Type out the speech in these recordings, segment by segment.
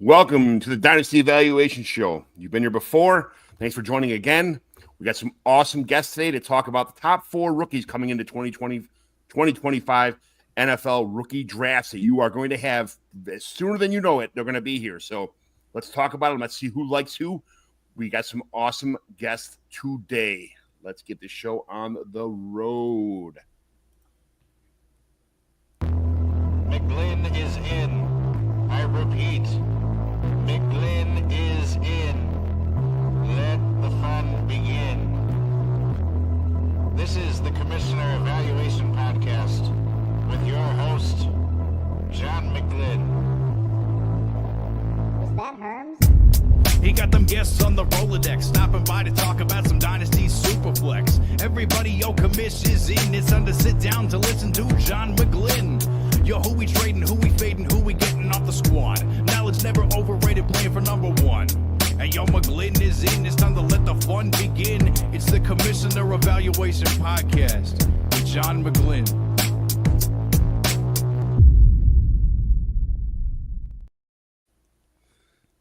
Welcome to the Dynasty Evaluation Show. You've been here before. Thanks for joining again. We got some awesome guests today to talk about the top 4 rookies coming into 2025 NFL rookie drafts that you are going to have sooner than you know it. They're going to be here. So let's talk about them. Let's see who likes who. We got some awesome guests today. Let's get the show on the road. McGlynn is in. I repeat, McGlynn is in. Let the fun begin. This is the Commissioner Evaluation Podcast with your host, John McGlynn. Was that Herms? He got them guests on the Rolodex, stopping by to talk about some Dynasty Superflex. Everybody, yo, commish is in. It's time to sit down to listen to John McGlynn. Yo, who we trading, who we fading, who we getting off the squad. Knowledge never overrated, playing for number one. And yo, McGlynn is in. It's time to let the fun begin. It's the Commissioner Evaluation Podcast with John McGlynn.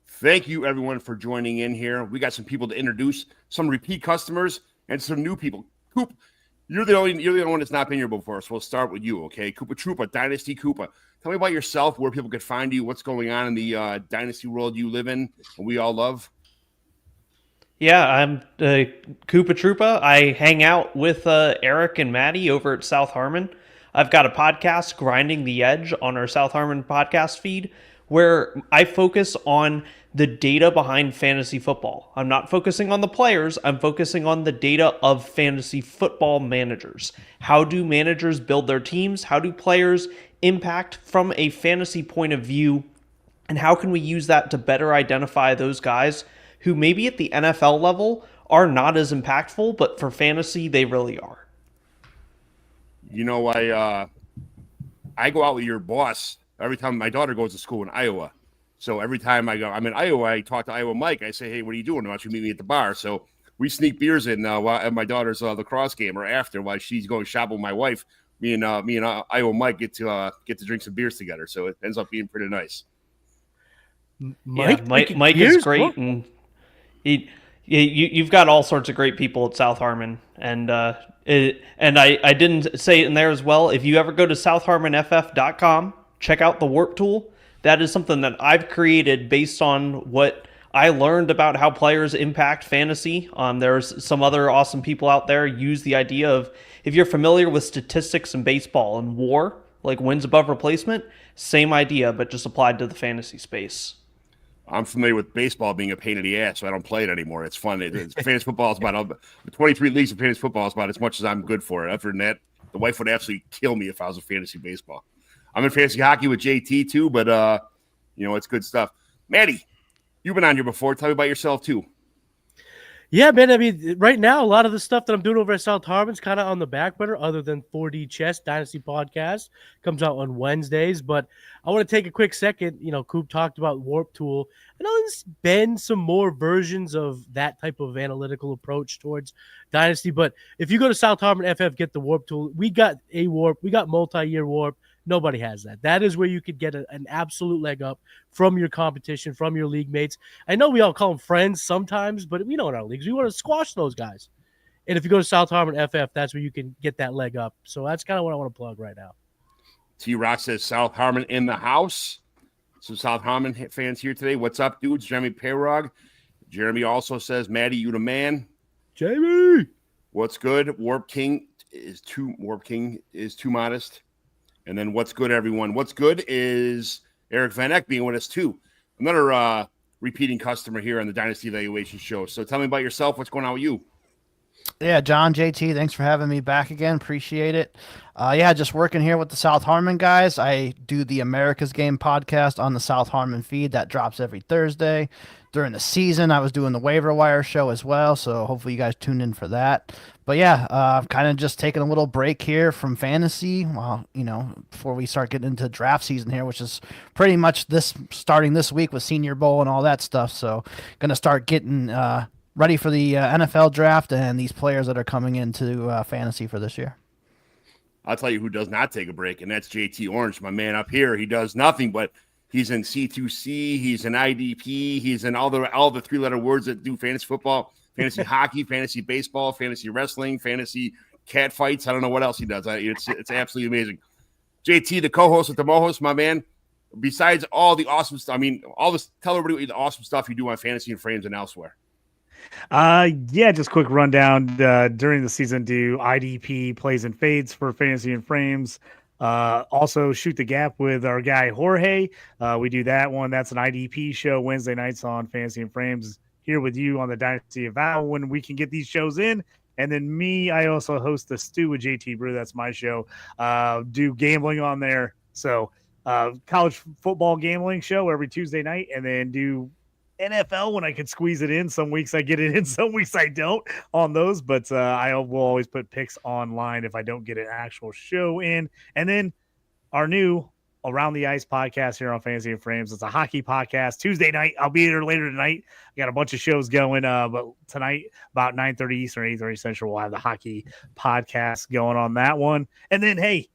Thank you, everyone, for joining in here. We got some people to introduce, some repeat customers, and some new people. Koop, you're the only one that's not been here before, so we'll start with you, okay? Koop Troopa, Dynasty Koopa. Tell me about yourself, where people could find you, what's going on in the Dynasty world you live in, and we all love. Yeah, I'm Koop Troopa. I hang out with Eric and Matty over at South Harmon. I've got a podcast, Grinding the Edge, on our South Harmon podcast feed, where I focus on the data behind fantasy football. I'm not focusing on the players. I'm focusing on the data of fantasy football managers. How do managers build their teams? How do players impact from a fantasy point of view? And how can we use that to better identify those guys who maybe at the NFL level are not as impactful, but for fantasy, they really are? You know, I go out with your boss every time my daughter goes to school in Iowa. So every time I'm in Iowa, I talk to Iowa Mike. I say, hey, what are you doing? Why don't you meet me at the bar? So we sneak beers in at my daughter's lacrosse game or after while she's going shopping with my wife. Me and Iowa Mike get to drink some beers together. So it ends up being pretty nice. Mike is great, and you've got all sorts of great people at South Harmon, and I didn't say it in there as well. If you ever go to southharmonff.com, check out the Warp Tool. That is something that I've created based on what I learned about how players impact fantasy. There's some other awesome people out there use the idea of, if you're familiar with statistics in baseball and WAR, like wins above replacement, same idea, but just applied to the fantasy space. I'm familiar with baseball being a pain in the ass, so I don't play it anymore. It's fun. Fantasy football is about 23 leagues of fantasy football is about as much as I'm good for it. Other than that, the wife would absolutely kill me if I was a fantasy baseball. I'm in fantasy hockey with JT too, but it's good stuff. Matty, you've been on here before. Tell me about yourself too. Yeah, man. I mean, right now, a lot of the stuff that I'm doing over at South Harmon's kind of on the back burner, other than 4D Chess Dynasty Podcast comes out on Wednesdays. But I want to take a quick second. Koop talked about Warp Tool. I know there's been some more versions of that type of analytical approach towards Dynasty. But if you go to South Harmon FF, get the Warp Tool. We got a Warp. We got multi-year Warp. Nobody has that. That is where you could get an absolute leg up from your competition, from your league mates. I know we all call them friends sometimes, but we know in our leagues, we want to squash those guys. And if you go to South Harmon FF, that's where you can get that leg up. So that's kind of what I want to plug right now. T-Rock says South Harmon in the house. Some South Harmon fans here today. What's up, dudes? Jeremy Payrog. Jeremy also says, Matty, you the man. Jamie! What's good? Warp King is too modest. And then what's good, everyone? What's good is Eric Vanek being with us, too. Another repeating customer here on the Dynasty Evaluation Show. So tell me about yourself. What's going on with you? Yeah, John, JT, thanks for having me back again. Appreciate it. Just working here with the South Harmon guys. I do the America's Game podcast on the South Harmon feed. That drops every Thursday. During the season, I was doing the Waiver Wire show as well, so hopefully you guys tune in for that. But yeah, kind of just taking a little break here from fantasy before we start getting into draft season here, which is pretty much starting this week with Senior Bowl and all that stuff. So going to start getting ready for the NFL draft and these players that are coming into fantasy for this year. I'll tell you who does not take a break, and that's JT Orange, my man up here. He does nothing but He's in C2C. He's in IDP. He's in all the three-letter words that do fantasy football, fantasy hockey, fantasy baseball, fantasy wrestling, fantasy cat fights. I don't know what else he does. It's absolutely amazing. JT, the co-host with the Mohos, my man. Besides all the awesome stuff, tell everybody the awesome stuff you do on Fantasy and Frames and elsewhere. Yeah, just quick rundown. During the season, do IDP plays and fades for Fantasy and Frames. Also shoot the gap with our guy Jorge. We do that one. That's an IDP show Wednesday nights on Fantasy and Frames. Here with you on the Dynasty of Val when we can get these shows in. And then me, I also host the Stew with JT Brew. That's my show. Do gambling on there. So college football gambling show every Tuesday night, and then do NFL when I can squeeze it in. Some weeks I get it in, some weeks I don't on those, but I will always put picks online if I don't get an actual show in. And then our new Around the Ice podcast here on Fantasy and Frames. It's a hockey podcast Tuesday night. I'll be there later tonight. I got a bunch of shows going, but tonight about 9:30 Eastern, 8:30 Central, we'll have the hockey podcast going on that one. And then, hey,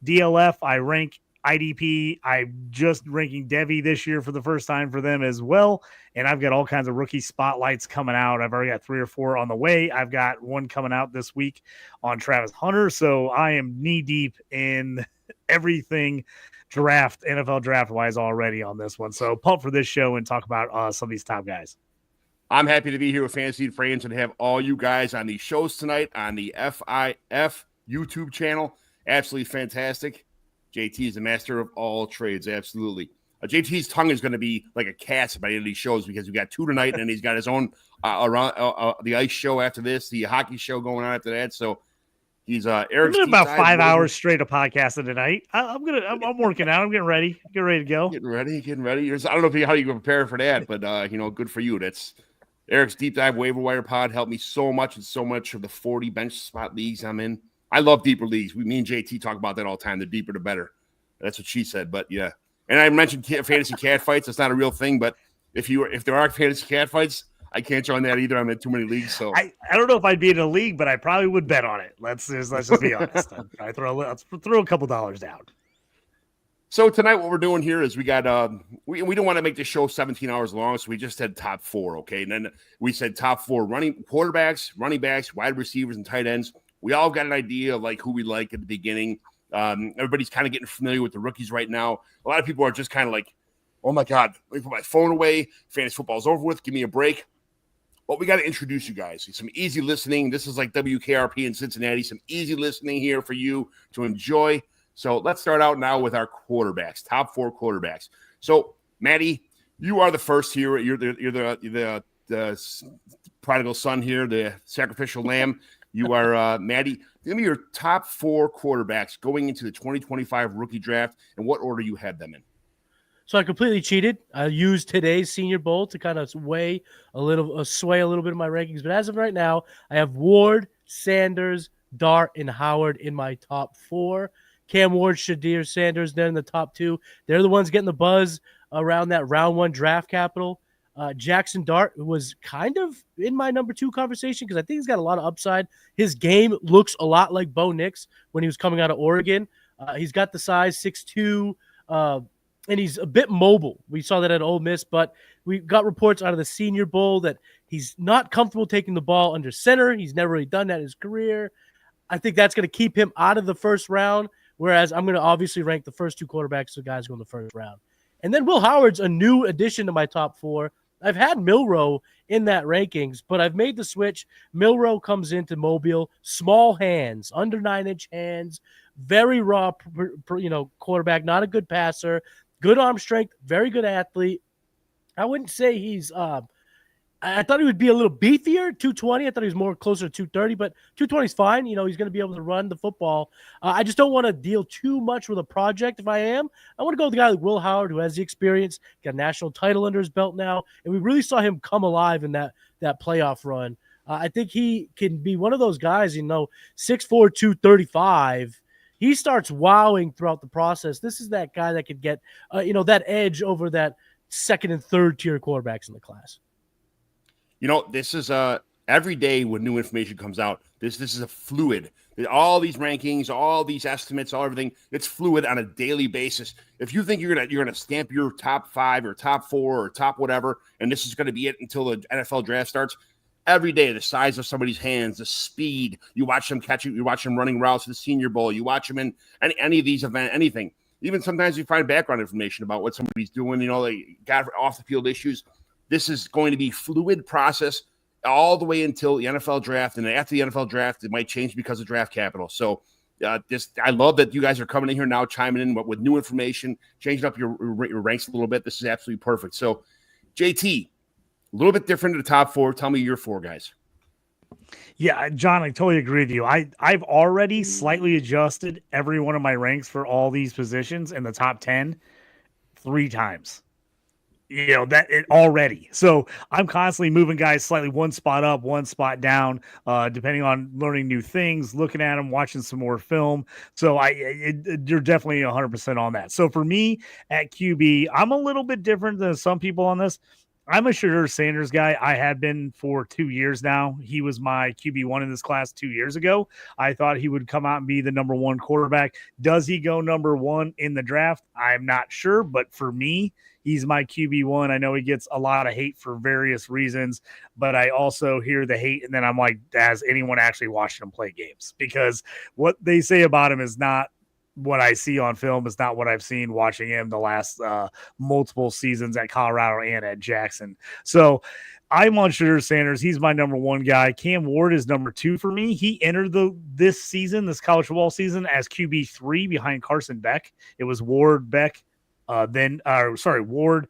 DLF, I rank IDP. I'm just ranking Devi this year for the first time for them as well. And I've got all kinds of rookie spotlights coming out. I've already got 3 or 4 on the way. I've got one coming out this week on Travis Hunter. So I am knee deep in everything NFL draft wise already on this one. So pumped for this show and talk about some of these top guys. I'm happy to be here with Fantasy and Frames and have all you guys on these shows tonight on the FIF YouTube channel. Absolutely fantastic. JT is a master of all trades. Absolutely. JT's tongue is going to be like a cat's by the end of these shows because we got 2 tonight and he's got his own around the ice show after this, the hockey show going on after that. So he's Eric's about 5 hours straight of podcasting tonight. I'm working out. I'm getting ready to go. Getting ready. I don't know how you can prepare for that, but good for you. That's Eric's deep dive waiver wire pod helped me so much and so much of the 40 bench spot leagues I'm in. I love deeper leagues. Me and JT talk about that all the time. The deeper, the better. That's what she said. But yeah, and I mentioned fantasy cat fights. That's not a real thing. But if there are fantasy cat fights, I can't join that either. I'm in too many leagues. So I don't know if I'd be in a league, but I probably would bet on it. Let's just be honest. I throw a couple dollars down. So tonight, what we're doing here is we got we don't want to make the show 17 hours long, so we just said top 4, okay? And then we said top 4 quarterbacks, running backs, wide receivers, and tight ends. We all got an idea of like who we like at the beginning. Everybody's kind of getting familiar with the rookies right now. A lot of people are just kind of like, oh my God, let me put my phone away. Fantasy football's over with. Give me a break. But we got to introduce you guys. Some easy listening. This is like WKRP in Cincinnati. Some easy listening here for you to enjoy. So let's start out now with our quarterbacks, top 4 quarterbacks. So Matty, you are the first here. You're the prodigal son here, the sacrificial lamb. You are Matty. Give me your top 4 quarterbacks going into the 2025 rookie draft and what order you had them in. So I completely cheated. I used today's Senior Bowl to kind of sway a little bit of my rankings. But as of right now, I have Ward, Sanders, Dart, and Howard in my top 4. Cam Ward, Shadir Sanders, they're in the top 2. They're the ones getting the buzz around that round 1 draft capital. Jackson Dart was kind of in my number 2 conversation because I think he's got a lot of upside. His game looks a lot like Bo Nix when he was coming out of Oregon. He's got the size, 6'2", and he's a bit mobile. We saw that at Ole Miss, but we got reports out of the Senior Bowl that he's not comfortable taking the ball under center. He's never really done that in his career. I think that's going to keep him out of the first round, whereas I'm going to obviously rank the first 2 quarterbacks, the guys go in the first round. And then Will Howard's a new addition to my top 4. I've had Milroe in that rankings, but I've made the switch. Milroe comes into Mobile, small hands, under 9-inch hands, very raw, quarterback, not a good passer, good arm strength, very good athlete. I wouldn't say he's I thought he would be a little beefier, 220. I thought he was more closer to 230, but 220 is fine. He's going to be able to run the football. I just don't want to deal too much with a project if I am. I want to go with a guy like Will Howard, who has the experience, got a national title under his belt now, and we really saw him come alive in that playoff run. I think he can be one of those guys, 6'4", 235. He starts wowing throughout the process. This is that guy that could get, that edge over that second and third tier quarterbacks in the class. This is every day when new information comes out. This is a fluid All these rankings, all these estimates, all everything, it's fluid on a daily basis. If you think you're gonna stamp your top 5 or top 4 or top whatever, and this is gonna be it until the NFL draft starts, every day the size of somebody's hands, the speed, you watch them catch it, you watch them running routes to the Senior Bowl, you watch them in any of these events, anything. Even sometimes you find background information about what somebody's doing, they got off the field issues. This is going to be fluid process all the way until the NFL draft, and after the NFL draft, it might change because of draft capital. So I love that you guys are coming in here now, chiming in with new information, changing up your ranks a little bit. This is absolutely perfect. So, JT, a little bit different to the top 4. Tell me your 4 guys. Yeah, John, I totally agree with you. I've already slightly adjusted every one of my ranks for all these positions in the top 10 3 times. That it already. So I'm constantly moving guys slightly one spot up, one spot down, depending on learning new things, looking at them, watching some more film. So you're definitely 100% on that. So for me at QB, I'm a little bit different than some people on this. I'm a Shadur Sanders guy. I have been for 2 years now. He was my QB1 in this class 2 years ago. I thought he would come out and be the number 1 quarterback. Does he go number 1 in the draft? I'm not sure, but for me, he's my QB1. I know he gets a lot of hate for various reasons, but I also hear the hate, and then I'm like, has anyone actually watched him play games? Because what they say about him is not what I see on film. Is not what I've seen watching him the last multiple seasons at Colorado and at Jackson. So I'm on Shadur Sanders. He's my number 1 guy. Cam Ward is number 2 for me. He entered this college football season as QB3 behind Carson Beck. It was Ward, Beck, Ward,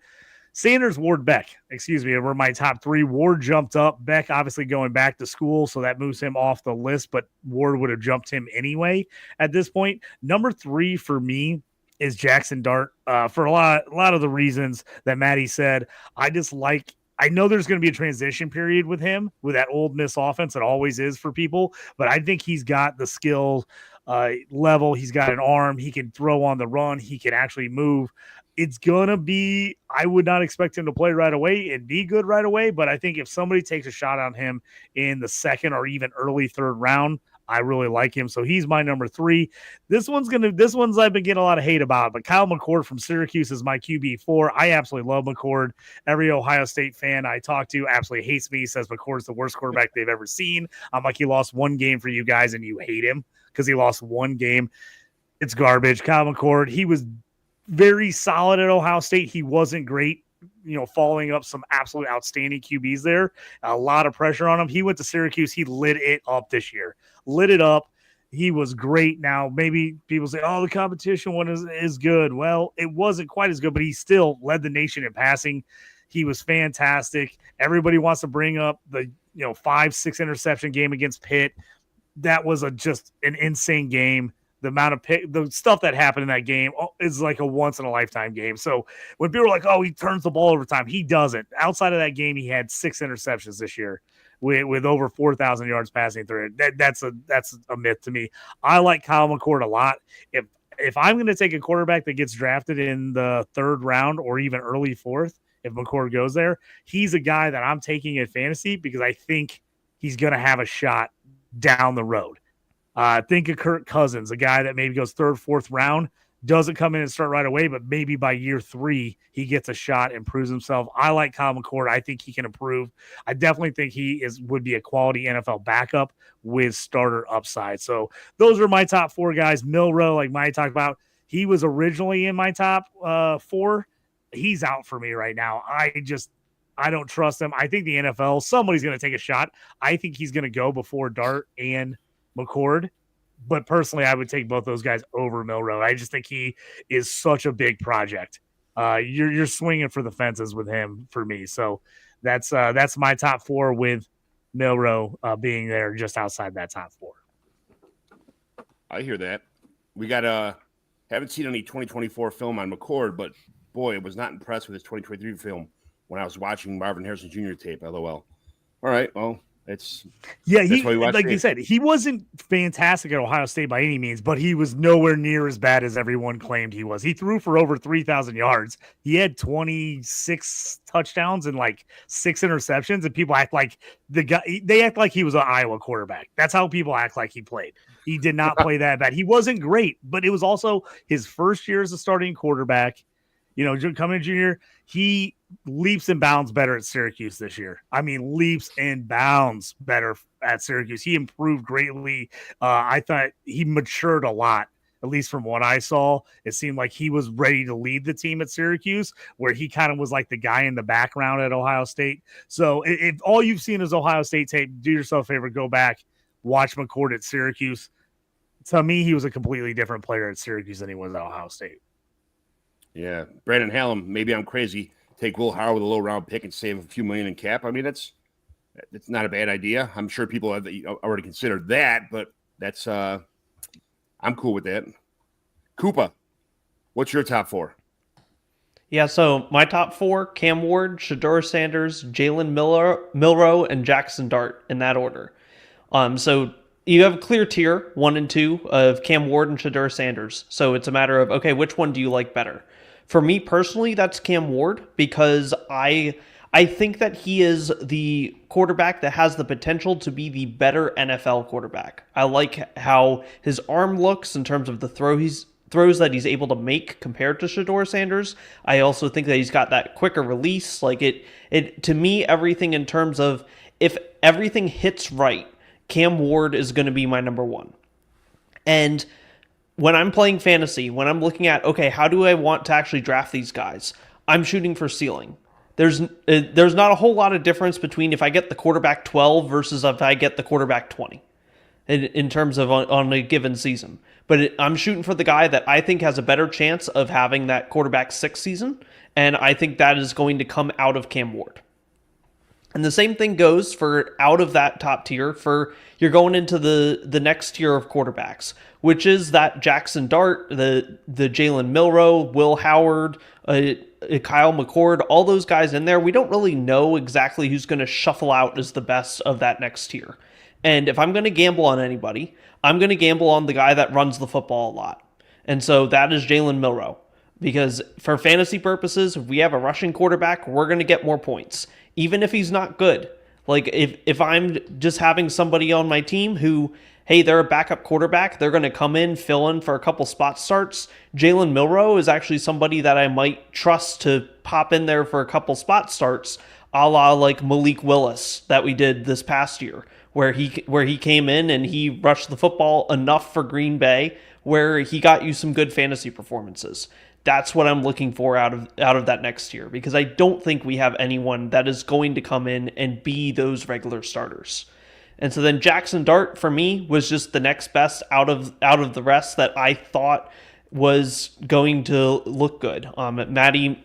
Sanders, Ward, Beck, were my top 3. Ward jumped up. Beck obviously going back to school, so that moves him off the list, but Ward would have jumped him anyway at this point. Number 3 for me is Jackson Dart for a lot of the reasons that Matty said. I know there's going to be a transition period with him, with that Ole Miss offense. It always is for people, but I think he's got the skill level. He's got an arm. He can throw on the run. He can actually move. It's going to be, I would not expect him to play right away and be good right away, but I think if somebody takes a shot on him in the 2nd or even early 3rd round, I really like him. So he's my number 3. This one's I've been getting a lot of hate about, but Kyle McCord from Syracuse is my QB4. I absolutely love McCord. Every Ohio State fan I talk to absolutely hates me, says McCord's the worst quarterback they've ever seen. I'm like, he lost 1 game for you guys and you hate him because he lost 1 game. It's garbage. Kyle McCord, he was very solid at Ohio State. He wasn't great, following up some absolute outstanding QBs there. A lot of pressure on him. He went to Syracuse. He lit it up this year. Lit it up. He was great. Now, maybe people say, the competition one is good. Well, it wasn't quite as good, but he still led the nation in passing. He was fantastic. Everybody wants to bring up the 5-6 interception game against Pitt. That was just an insane game. The amount of the stuff that happened in that game is like a once-in-a-lifetime game. So when people are like, he turns the ball over time, he doesn't. Outside of that game, he had 6 interceptions this year with over 4,000 yards passing through it. That's a myth to me. I like Kyle McCord a lot. If I'm going to take a quarterback that gets drafted in the 3rd round or even early 4th, if McCord goes there, he's a guy that I'm taking in fantasy because I think he's going to have a shot down the road. Think of Kirk Cousins, a guy that maybe goes 3rd, 4th round, doesn't come in and start right away, but maybe by year 3, he gets a shot and proves himself. I like Kyle McCord. I think he can improve. I definitely think he would be a quality NFL backup with starter upside. So those are my top 4 guys. Milroe, like Mike talked about, he was originally in my top 4. He's out for me right now. I don't trust him. I think the NFL, somebody's going to take a shot. I think he's going to go before Dart and McCord, but personally, I would take both those guys over Milroe. I just think he is such a big project. You're swinging for the fences with him for me. So that's my top 4 with Milroe being there just outside that top 4. I hear that. We got haven't seen any 2024 film on McCord, but boy, I was not impressed with his 2023 film when I was watching Marvin Harrison Jr. tape. LOL. All right, well, That's Yeah, that's why we watch like you games. said, he wasn't fantastic at Ohio State by any means, but he was nowhere near as bad as everyone claimed he was. He threw for over 3,000 yards. He had 26 touchdowns and like 6 interceptions, and people act like they act like he was an Iowa quarterback. That's how people act like he played. He did not play that bad. He wasn't great, but it was also his first year as a starting quarterback. You know, coming in junior, he leaps and bounds better at Syracuse this year. I mean, leaps and bounds better at Syracuse. He improved greatly. I thought he matured a lot, at least from what I saw. It seemed like he was ready to lead the team at Syracuse, where he kind of was like the guy in the background at Ohio State. So if all you've seen is Ohio State tape, do yourself a favor, go back, watch McCord at Syracuse. To me, he was a completely different player at Syracuse than he was at Ohio State. Yeah, Brandon Hallam. Maybe I'm crazy. Take Will Howard with a low round pick and save a few million in cap. I mean, it's not a bad idea. I'm sure people have already considered that, but that's I'm cool with that. Koopa, what's your top 4? Yeah, so my top 4: Cam Ward, Shedeur Sanders, Jalen Milroe, and Jackson Dart in that order. So you have a clear tier 1 and 2 of Cam Ward and Shedeur Sanders. So it's a matter of, okay, which one do you like better? For me personally, that's Cam Ward, because I think that he is the quarterback that has the potential to be the better NFL quarterback. I like how his arm looks in terms of the throws that he's able to make compared to Shedeur Sanders. I also think that he's got that quicker release. Like it to me, everything in terms of if everything hits right, Cam Ward is going to be my number 1. And when I'm playing fantasy, when I'm looking at, okay, how do I want to actually draft these guys? I'm shooting for ceiling. There's not a whole lot of difference between if I get the quarterback 12 versus if I get the quarterback 20 in terms of on a given season. But I'm shooting for the guy that I think has a better chance of having that quarterback 6 season, and I think that is going to come out of Cam Ward. And the same thing goes for out of that top tier for you're going into the next tier of quarterbacks, which is that Jackson Dart, the Jalen Milroe, Will Howard, Kyle McCord, all those guys in there. We don't really know exactly who's going to shuffle out as the best of that next tier. And if I'm going to gamble on anybody, I'm going to gamble on the guy that runs the football a lot. And so that is Jalen Milroe. Because for fantasy purposes, if we have a rushing quarterback, we're going to get more points, even if he's not good. Like if I'm just having somebody on my team who, hey, they're a backup quarterback, they're going to come in, fill in for a couple spot starts. Jalen Milroe is actually somebody that I might trust to pop in there for a couple spot starts, a la like Malik Willis that we did this past year, where he came in and he rushed the football enough for Green Bay where he got you some good fantasy performances. That's what I'm looking for out of that next year, because I don't think we have anyone that is going to come in and be those regular starters. And so then Jackson Dart for me was just the next best out of the rest that I thought was going to look good. Matty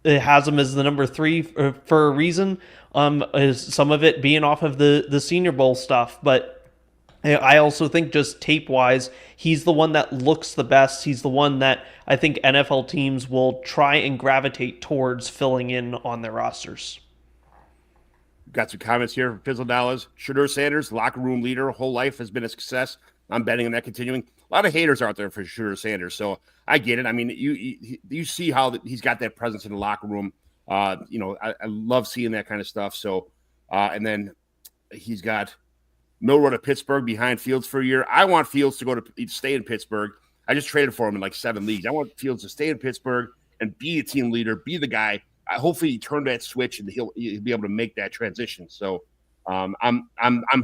has him as the number 3 for a reason. Some of it being off of the Senior Bowl stuff, but I also think just tape-wise, he's the one that looks the best. He's the one that I think NFL teams will try and gravitate towards filling in on their rosters. Got some comments here from Fizzle Dollars. Shedeur Sanders, locker room leader, whole life has been a success. I'm betting on that continuing. A lot of haters out there for Shedeur Sanders, so I get it. I mean, you see how he's got that presence in the locker room. I love seeing that kind of stuff. So, and then he's got Milroe to Pittsburgh behind Fields for a year. I want Fields to stay in Pittsburgh. I just traded for him in like 7 leagues. I want Fields to stay in Pittsburgh and be a team leader, be the guy. Hopefully, he turn that switch and he'll be able to make that transition. So, I'm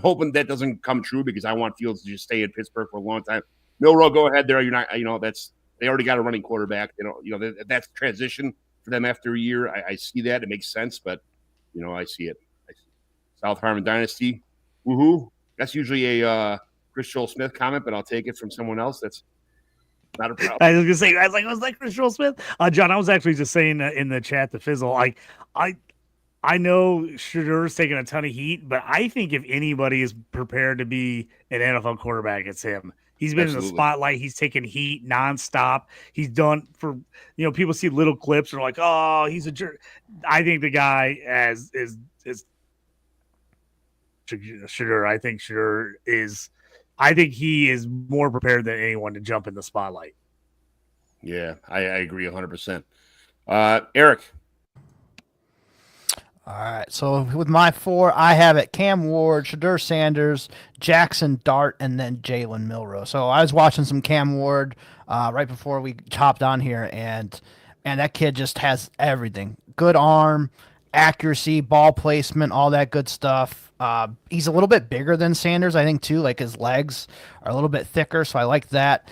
hoping that doesn't come true, because I want Fields to just stay in Pittsburgh for a long time. Milroe, go ahead there. You're not, they already got a running quarterback. That's transition for them after a year. I see that. It makes sense, but I see it. South Harmon Dynasty, woohoo! That's usually a Chris Joel Smith comment, but I'll take it from someone else. That's not a problem. I was gonna say, was that Chris Joel Smith? John, I was actually just saying in the chat to Fizzle, I know Shedeur's taking a ton of heat, but I think if anybody is prepared to be an NFL quarterback, it's him. He's been in the spotlight. He's taken heat nonstop. He's done for, people see little clips and are like, oh, he's a jerk. I think the guy is Shedeur. I think he is more prepared than anyone to jump in the spotlight. Yeah, I agree 100%. Eric. All right, so with my 4, I have it Cam Ward, Shedeur Sanders, Jackson Dart, and then Jalen Milroe. So I was watching some Cam Ward right before we hopped on here, and that kid just has everything. Good arm, accuracy, ball placement, all that good stuff. He's a little bit bigger than Sanders, I think, too. Like, his legs are a little bit thicker, so I like that.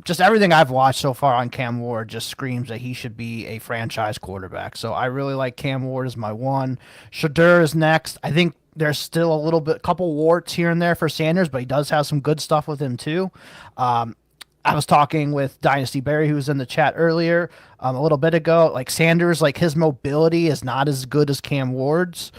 Just everything I've watched so far on Cam Ward just screams that he should be a franchise quarterback. So I really like Cam Ward as my 1. Shedeur is next. I think there's still a couple warts here and there for Sanders, but he does have some good stuff with him too. I was talking with Dynasty Barry, who was in the chat earlier a little bit ago. Like, Sanders, like, his mobility is not as good as Cam Ward's.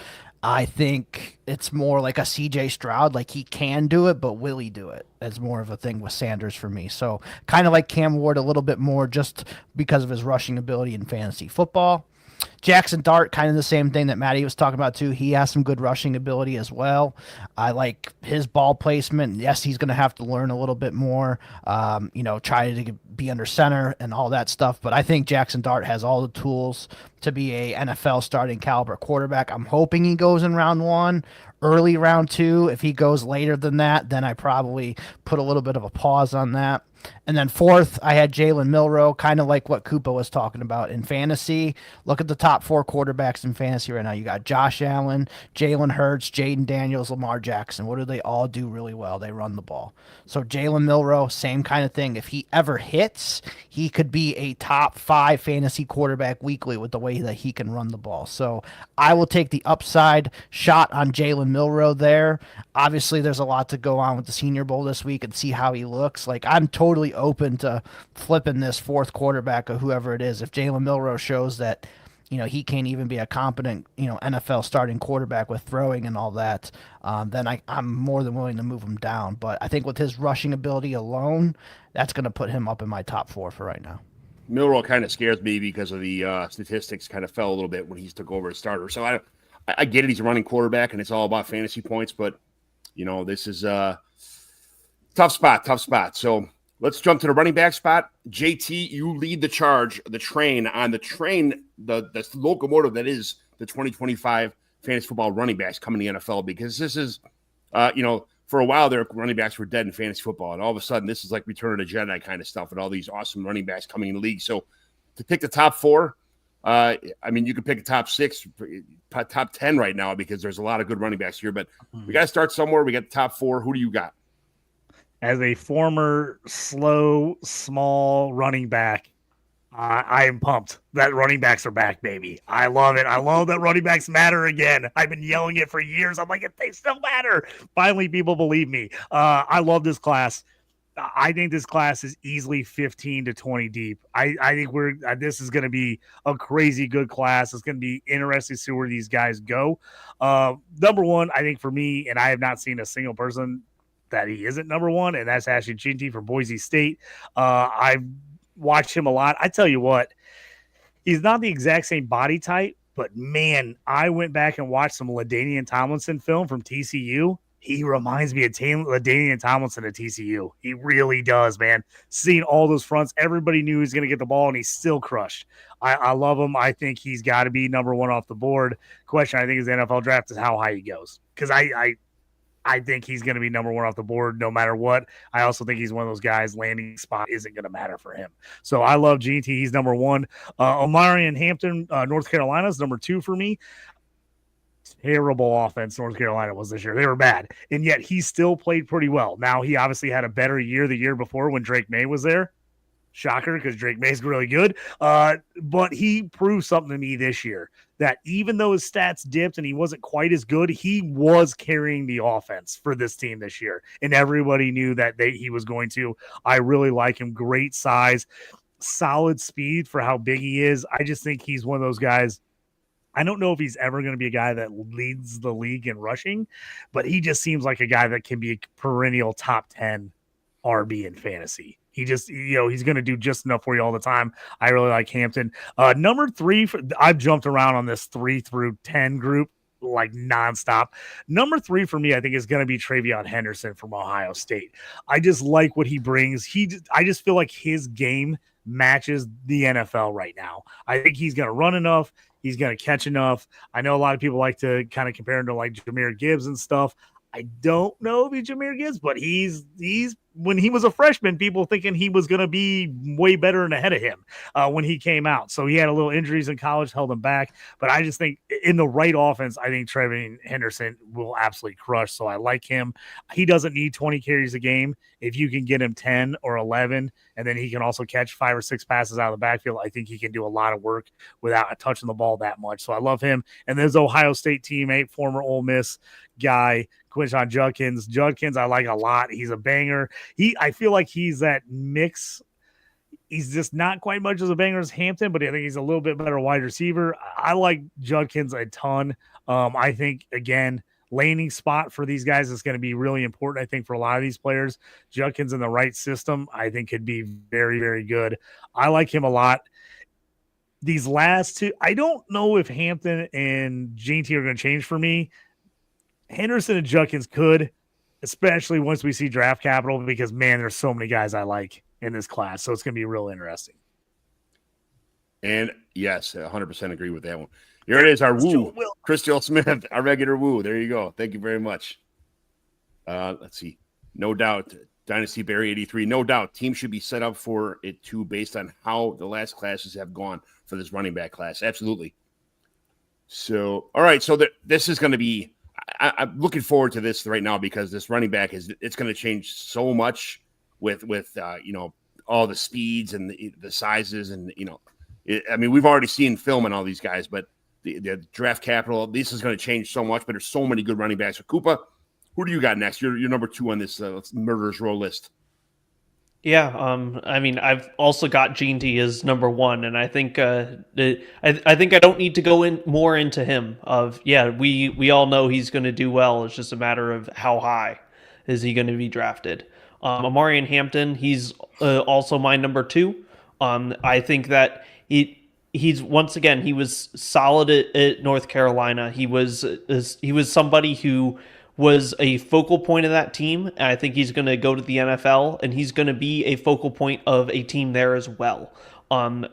I think it's more like a CJ Stroud. Like, he can do it, but will he do it? It's more of a thing with Sanders for me. So kind of like Cam Ward a little bit more just because of his rushing ability in fantasy football. Jackson Dart, kind of the same thing that Matty was talking about too. He has some good rushing ability as well. I like his ball placement. Yes, he's going to have to learn a little bit more, try to be under center and all that stuff. But I think Jackson Dart has all the tools to be a NFL starting caliber quarterback. I'm hoping he goes in round 1, early round 2. If he goes later than that, then I probably put a little bit of a pause on that. And then 4th, I had Jalen Milroe, kind of like what Koopa was talking about in fantasy. Look at the top 4 quarterbacks in fantasy right now. You got Josh Allen, Jalen Hurts, Jaden Daniels, Lamar Jackson. What do they all do really well? They run the ball. So Jalen Milroe, same kind of thing. If he ever hits, he could be a top 5 fantasy quarterback weekly with the way that he can run the ball. So I will take the upside shot on Jalen Milroe there. Obviously, there's a lot to go on with the Senior Bowl this week and see how he looks. Like, I'm totally open to flipping this 4th quarterback of whoever it is. If Jalen Milroe shows that, he can't even be a competent, NFL starting quarterback with throwing and all that, then I'm more than willing to move him down. But I think with his rushing ability alone, that's going to put him up in my top 4 for right now. Milroe kind of scares me because of the statistics kind of fell a little bit when he took over as starter. So I get it. He's a running quarterback and it's all about fantasy points, but this is a tough spot. So let's jump to the running back spot. JT, you lead the charge, the locomotive that is the 2025 fantasy football running backs coming to the NFL, because this is, for a while their running backs were dead in fantasy football, and all of a sudden this is like Return of the Jedi kind of stuff, and all these awesome running backs coming in the league. So to pick the top 4, you could pick a top 6, top 10 right now, because there's a lot of good running backs here, but we got to start somewhere. We got the top 4. Who do you got? As a former slow, small running back, I am pumped that running backs are back, baby. I love it. I love that running backs matter again. I've been yelling it for years. I'm like, if they still matter. Finally, people believe me. I love this class. I think this class is easily 15 to 20 deep. I think this is going to be a crazy good class. It's going to be interesting to see where these guys go. Number 1, I think for me, and I have not seen a single person that he isn't number 1, and that's Ashley Chinty for Boise State. I've watched him a lot. I tell you what, he's not the exact same body type, but man, I went back and watched some LaDainian Tomlinson film from TCU. He reminds me of LaDainian Tomlinson at TCU. He really does, man. Seeing all those fronts, everybody knew he was going to get the ball, and he still crushed. I love him. I think he's got to be number 1 off the board. Question, I think, is the NFL draft is how high he goes, because I think he's going to be number 1 off the board no matter what. I also think he's one of those guys, landing spot isn't going to matter for him. So I love GT. He's number 1. Omarion Hampton, North Carolina is number 2 for me. Terrible offense North Carolina was this year. They were bad. And yet he still played pretty well. Now, he obviously had a better year the year before when Drake May was there. Shocker, because Drake May's really good. But he proved something to me this year, that even though his stats dipped and he wasn't quite as good, he was carrying the offense for this team this year. And everybody knew that he was going to. I really like him. Great size, solid speed for how big he is. I just think he's one of those guys. I don't know if he's ever going to be a guy that leads the league in rushing, but he just seems like a guy that can be a perennial top 10 RB in fantasy. He just, he's going to do just enough for you all the time. I really like Hampton. Number 3, I've jumped around on this 3 through 10 group like nonstop. Number 3 for me, I think, is going to be Travion Henderson from Ohio State. I just like what he brings. I just feel like his game matches the NFL right now. I think he's going to run enough. He's going to catch enough. I know a lot of people like to kind of compare him to like Jahmyr Gibbs and stuff. I don't know if he's Jahmyr Gibbs, but he's when he was a freshman, people thinking he was going to be way better and ahead of him when he came out. So he had a little injuries in college, held him back. But I just think in the right offense, I think Travion Henderson will absolutely crush. So I like him. He doesn't need 20 carries a game. If you can get him 10 or 11, and then he can also catch 5 or 6 passes out of the backfield, I think he can do a lot of work without touching the ball that much. So I love him. And there's Ohio State teammate, former Ole Miss guy, Quinshon Judkins. Judkins, I like a lot. He's a banger. I feel like he's that mix. He's just not quite much as a banger as Hampton, but I think he's a little bit better wide receiver. I like Judkins a ton. I think, again, landing spot for these guys is going to be really important, I think, for a lot of these players. Judkins in the right system, I think, could be very, very good. I like him a lot. These last 2, I don't know if Hampton and JT are going to change for me. Henderson and Judkins could, especially once we see draft capital, because, man, there's so many guys I like in this class. So it's going to be real interesting. And, yes, 100% agree with that one. Here it is, our woo, Christiel Smith, our regular woo. There you go. Thank you very much. Let's see. No doubt, Dynasty Barry 83. No doubt, teams should be set up for it, too, based on how the last classes have gone for this running back class. Absolutely. So, all right, so this is going to be – I'm looking forward to this right now because this running back it's going to change so much with all the speeds and the sizes and we've already seen film on all these guys, but the draft capital, this is going to change so much. But there's so many good running backs. So Koopa, who do you got next? You're number 2 on this murderer's row list. Yeah, I've also got Gene T as number 1, and I think I think I don't need to go in more into him. We all know he's going to do well. It's just a matter of how high is he going to be drafted. Amarian Hampton, he's also my number 2. I think that he's once again, he was solid at North Carolina. He was somebody who was a focal point of that team. And I think he's going to go to the NFL, and he's going to be a focal point of a team there as well.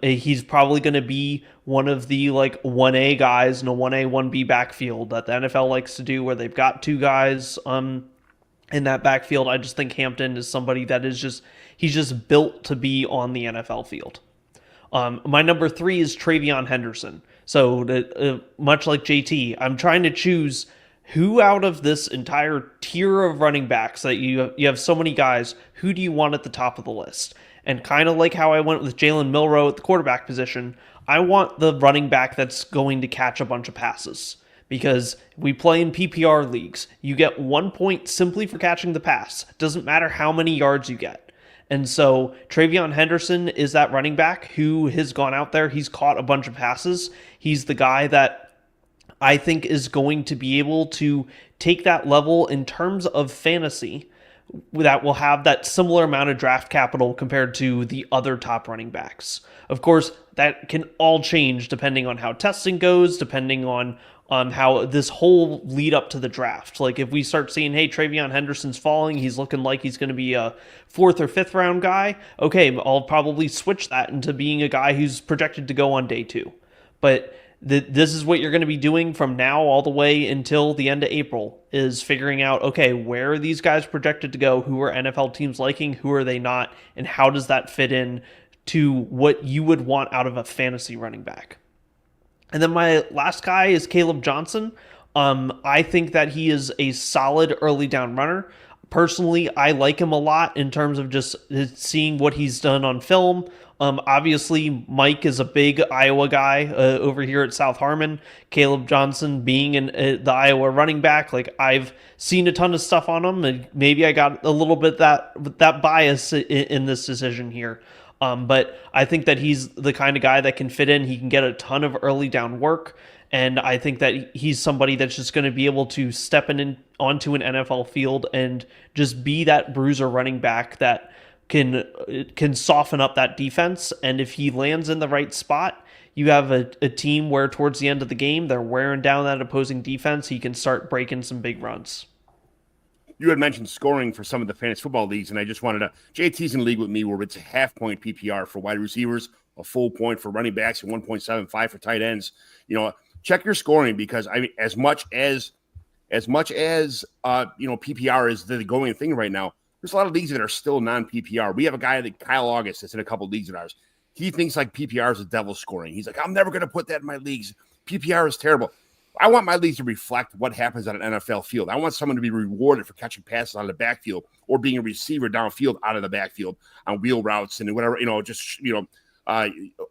He's probably going to be one of the 1A guys in a 1A, 1B backfield that the NFL likes to do, where they've got 2 guys in that backfield. I just think Hampton is somebody that he's just built to be on the NFL field. My number 3 is Travion Henderson. So much like JT, I'm trying to choose who out of this entire tier of running backs that you have so many guys, who do you want at the top of the list? And kind of like how I went with Jalen Milroe at the quarterback position, I want the running back that's going to catch a bunch of passes. Because we play in PPR leagues. You get 1 point simply for catching the pass. Doesn't matter how many yards you get. And so Travion Henderson is that running back who has gone out there. He's caught a bunch of passes. He's the guy that I think is going to be able to take that level in terms of fantasy that will have that similar amount of draft capital compared to the other top running backs. Of course, that can all change depending on how testing goes, depending on how this whole lead up to the draft. Like if we start seeing, hey, Travion Henderson's falling, he's looking like he's going to be a 4th or 5th round guy. Okay, I'll probably switch that into being a guy who's projected to go on day 2. But this is what you're going to be doing from now all the way until the end of April, is figuring out, okay, where are these guys projected to go? Who are NFL teams liking? Who are they not? And how does that fit in to what you would want out of a fantasy running back? And then my last guy is Caleb Johnson. I think that he is a solid early down runner. Personally, I like him a lot in terms of just seeing what he's done on film. Obviously, Mike is a big Iowa guy over here at South Harmon. Caleb Johnson being the Iowa running back, I've seen a ton of stuff on him, and maybe I got a little bit that bias in this decision here. But I think that he's the kind of guy that can fit in. He can get a ton of early down work, and I think that he's somebody that's just going to be able to step onto an NFL field and just be that bruiser running back that can soften up that defense. And if he lands in the right spot, you have a team where towards the end of the game, they're wearing down that opposing defense, he can start breaking some big runs. You had mentioned scoring for some of the fantasy football leagues, and I just wanted to – JT's in a league with me where it's a half-point PPR for wide receivers, a full point for running backs, and 1.75 for tight ends. Check your scoring because, I mean, as much as PPR is the going thing right now, there's a lot of leagues that are still non-PPR. We have a guy, Kyle August, that's in a couple of leagues of ours. He thinks like PPR is a devil scoring. He's like, I'm never going to put that in my leagues. PPR is terrible. I want my leagues to reflect what happens on an NFL field. I want someone to be rewarded for catching passes out of the backfield or being a receiver downfield out of the backfield on wheel routes and whatever,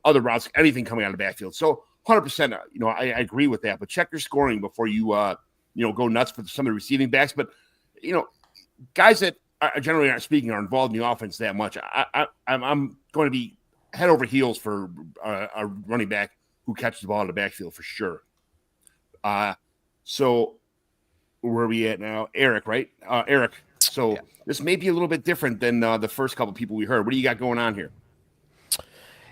other routes, anything coming out of the backfield. So 100%, I agree with that. But check your scoring before you, go nuts for some of the receiving backs. But, guys that generally aren't involved in the offense that much. I'm going to be head over heels for a running back who catches the ball in the backfield for sure. So where are we at now? Eric, right? Eric. So This may be a little bit different than the first couple people we heard. What do you got going on here?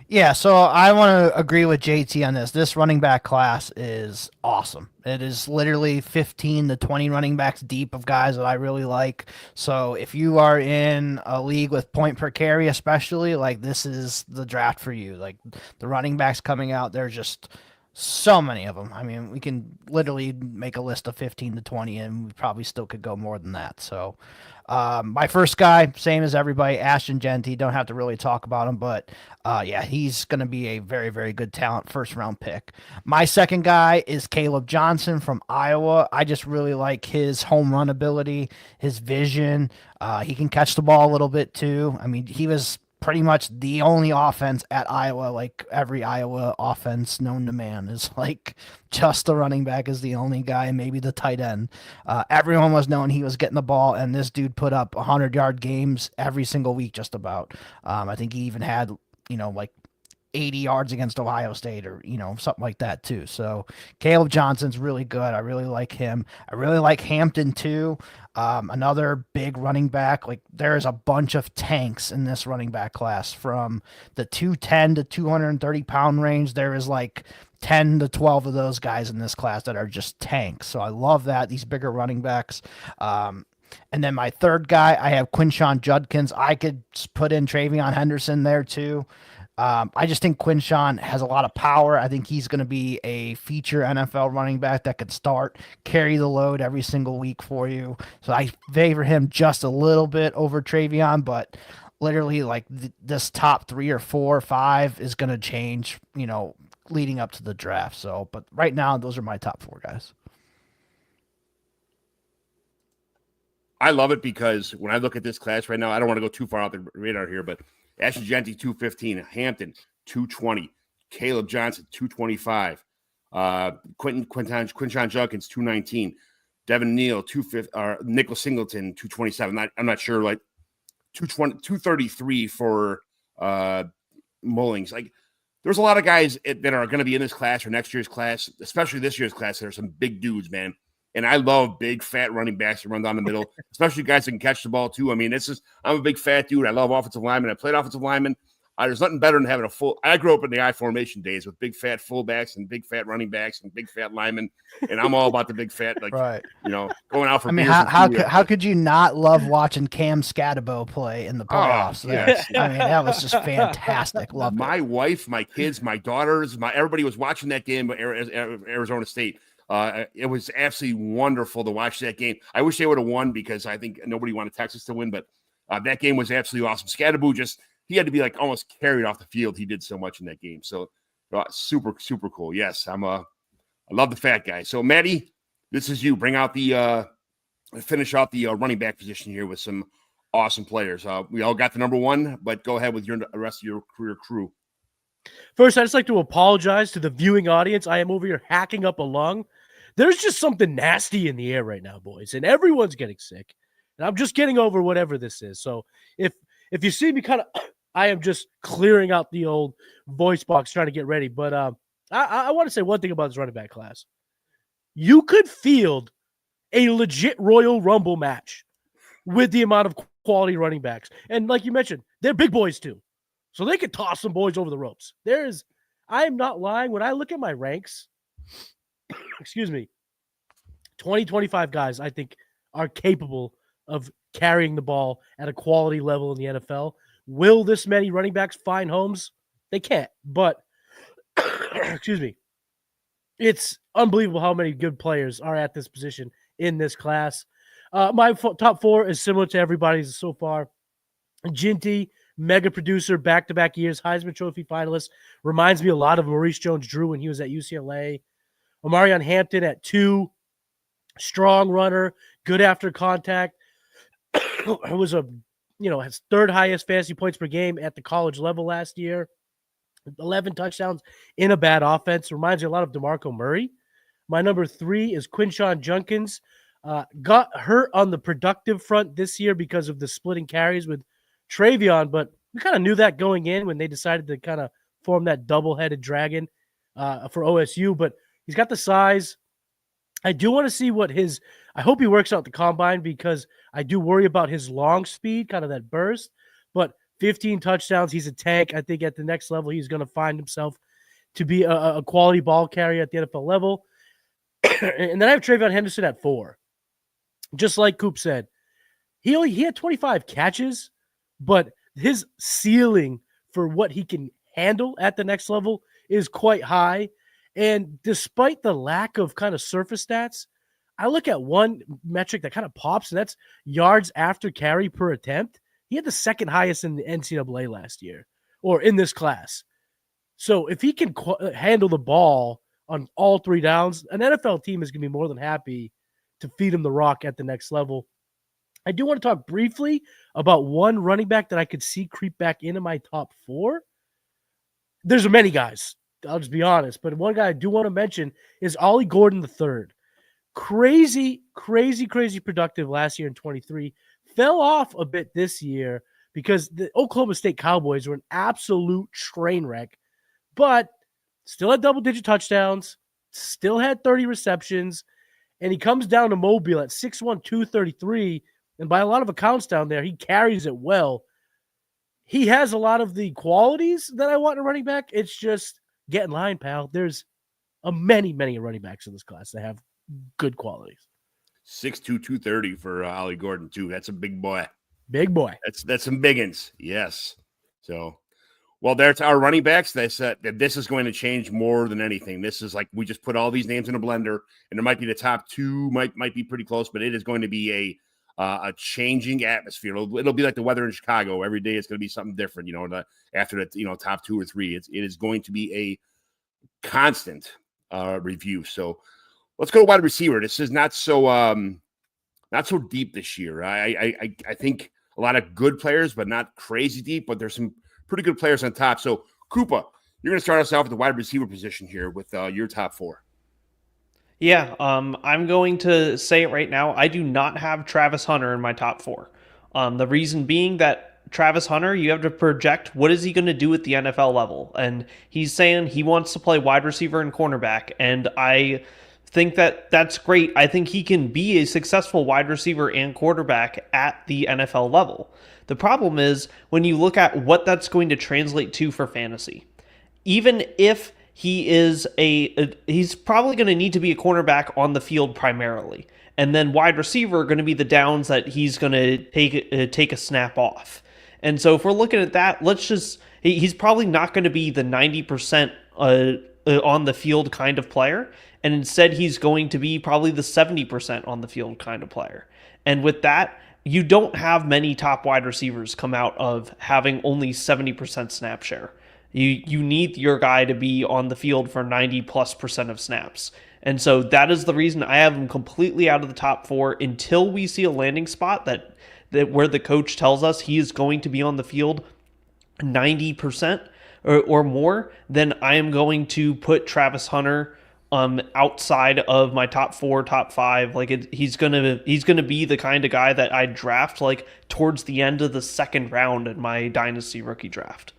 Yeah, so I want to agree with JT on this. This running back class is awesome. It is literally 15 to 20 running backs deep of guys that I really like. So if you are in a league with point per carry, especially, like this is the draft for you. Like the running backs coming out, there's just so many of them. I mean, we can literally make a list of 15 to 20 and we probably still could go more than that. So my first guy, same as everybody, Ashton Genty. Don't have to really talk about him, but he's going to be a very, very good talent, first round pick. My second guy is Caleb Johnson from Iowa. I just really like his home run ability, his vision. He can catch the ball a little bit too. I mean, he was pretty much the only offense at Iowa. Like every Iowa offense known to man is like just the running back is the only guy, maybe the tight end. Everyone was knowing he was getting the ball, and this dude put up 100-yard games every single week just about. I think he even had, like 80 yards against Ohio State or, something like that too. So Caleb Johnson's really good. I really like him. I really like Hampton too. Another big running back. Like there's a bunch of tanks in this running back class from the 210 to 230 pound range. There is like 10 to 12 of those guys in this class that are just tanks. So I love that. These bigger running backs. And then my third guy, I have Quinshon Judkins. I could put in Travion Henderson there too. I just think Quinshon has a lot of power. I think he's going to be a feature NFL running back that could start, carry the load every single week for you. So I favor him just a little bit over Travion, but literally like this top 3 or 4 or 5 is going to change, leading up to the draft. So, but right now, those are my top 4 guys. I love it because when I look at this class right now, I don't want to go too far out the radar here, but Ashton Genty, 215. Hampton, 220. Caleb Johnson, 225. Quinshon Judkins, 219. Devin Neal, 250. Nicholas Singleton, 227. I'm not sure, like 233 for Mullings. Like, there's a lot of guys that are going to be in this class or next year's class, especially this year's class. There's some big dudes, man. And I love big, fat running backs that run down the middle, especially guys that can catch the ball, too. I mean, I'm a big, fat dude. I love offensive linemen. I played offensive lineman. There's nothing better than having I grew up in the I formation days with big, fat fullbacks and big, fat running backs and big, fat linemen. And I'm all about the big, fat, like, right. Going out for beers. How could you not love watching Cam Scatabo play in the playoffs? Yes. I mean, that was just fantastic. Loved my it. wife, my kids, my daughters, everybody was watching that game at Arizona State. It was absolutely wonderful to watch that game. I wish they would have won because I think nobody wanted Texas to win, but that game was absolutely awesome. Scatabo he had to be like almost carried off the field. He did so much in that game. So super, super cool. Yes, I love the fat guy. So Matty, this is you. Bring out finish off the running back position here with some awesome players. We all got the number 1, but go ahead with the rest of your career crew. First, I'd just like to apologize to the viewing audience. I am over here hacking up a lung. There's just something nasty in the air right now, boys, and everyone's getting sick. And I'm just getting over whatever this is. So if you see me kind of, I am just clearing out the old voice box trying to get ready. But I want to say one thing about this running back class. You could field a legit Royal Rumble match with the amount of quality running backs. And like you mentioned, they're big boys too. So they could toss some boys over the ropes. I am not lying. When I look at my ranks, excuse me, 20, 25 guys I think are capable of carrying the ball at a quality level in the NFL. Will this many running backs find homes? They can't. But, excuse me, it's unbelievable how many good players are at this position in this class. My top 4 is similar to everybody's so far. Jinty, mega producer, back-to-back years, Heisman Trophy finalist. Reminds me a lot of Maurice Jones-Drew when he was at UCLA. Omarion Hampton at 2. Strong runner, good after contact. Was his third highest fantasy points per game at the college level last year. 11 touchdowns in a bad offense. Reminds me a lot of DeMarco Murray. My number 3 is Quinshawn Junkins. Got hurt on the productive front this year because of the splitting carries with Travion, but we kind of knew that going in when they decided to kind of form that double-headed dragon for OSU, but he's got the size. I do want to see I hope he works out the combine because I do worry about his long speed, kind of that burst, but 15 touchdowns, he's a tank. I think at the next level, he's going to find himself to be a quality ball carrier at the NFL level. And then I have Travion Henderson at 4. Just like Koop said, he had 25 catches, but his ceiling for what he can handle at the next level is quite high. And despite the lack of kind of surface stats, I look at one metric that kind of pops, and that's yards after carry per attempt. He had the second highest in the NCAA last year, or in this class. So if he can handle the ball on all 3 downs, an NFL team is going to be more than happy to feed him the rock at the next level. I do want to talk briefly about one running back that I could see creep back into my top 4. There's many guys, I'll just be honest, but one guy I do want to mention is Ollie Gordon III. Crazy productive last year in 23. Fell off a bit this year because the Oklahoma State Cowboys were an absolute train wreck, but still had double-digit touchdowns, still had 30 receptions, and he comes down to Mobile at 6'1", 233, and by a lot of accounts down there, he carries it well. He has a lot of the qualities that I want in a running back. It's just get in line, pal. There's many running backs in this class that have good qualities. 6'2", 230 for Ollie Gordon, too. That's a big boy. Big boy. That's some biggins. Yes. So, well, there's our running backs. They said that this is going to change more than anything. This is like we just put all these names in a blender, and there might be the top 2 might be pretty close, but it is going to be a changing atmosphere. It'll be like the weather in Chicago. Every day it's going to be something different. After the top 2 or 3, it is going to be a constant review. So let's go to wide receiver. This is not so deep this year. I think a lot of good players, but not crazy deep. But there's some pretty good players on top. So Koopa, you're going to start us off with the wide receiver position here with your top 4. Yeah, I'm going to say it right now. I do not have Travis Hunter in my top 4. The reason being that Travis Hunter, you have to project what is he going to do at the NFL level. And he's saying he wants to play wide receiver and cornerback. And I think that that's great. I think he can be a successful wide receiver and quarterback at the NFL level. The problem is when you look at what that's going to translate to for fantasy. Even if he is he's probably going to need to be a cornerback on the field primarily. And then wide receiver are going to be the downs that he's going to take a snap off. And so if we're looking at that, he's probably not going to be the 90% on the field kind of player. And instead he's going to be probably the 70% on the field kind of player. And with that, you don't have many top wide receivers come out of having only 70% snap share. You need your guy to be on the field for 90+% of snaps. And so that is the reason I have him completely out of the top 4 until we see a landing spot that where the coach tells us he is going to be on the field 90% or more. Then I am going to put Travis Hunter outside of my top 4, top 5. Like he's gonna be the kind of guy that I draft like towards the end of the 2nd round in my Dynasty rookie draft.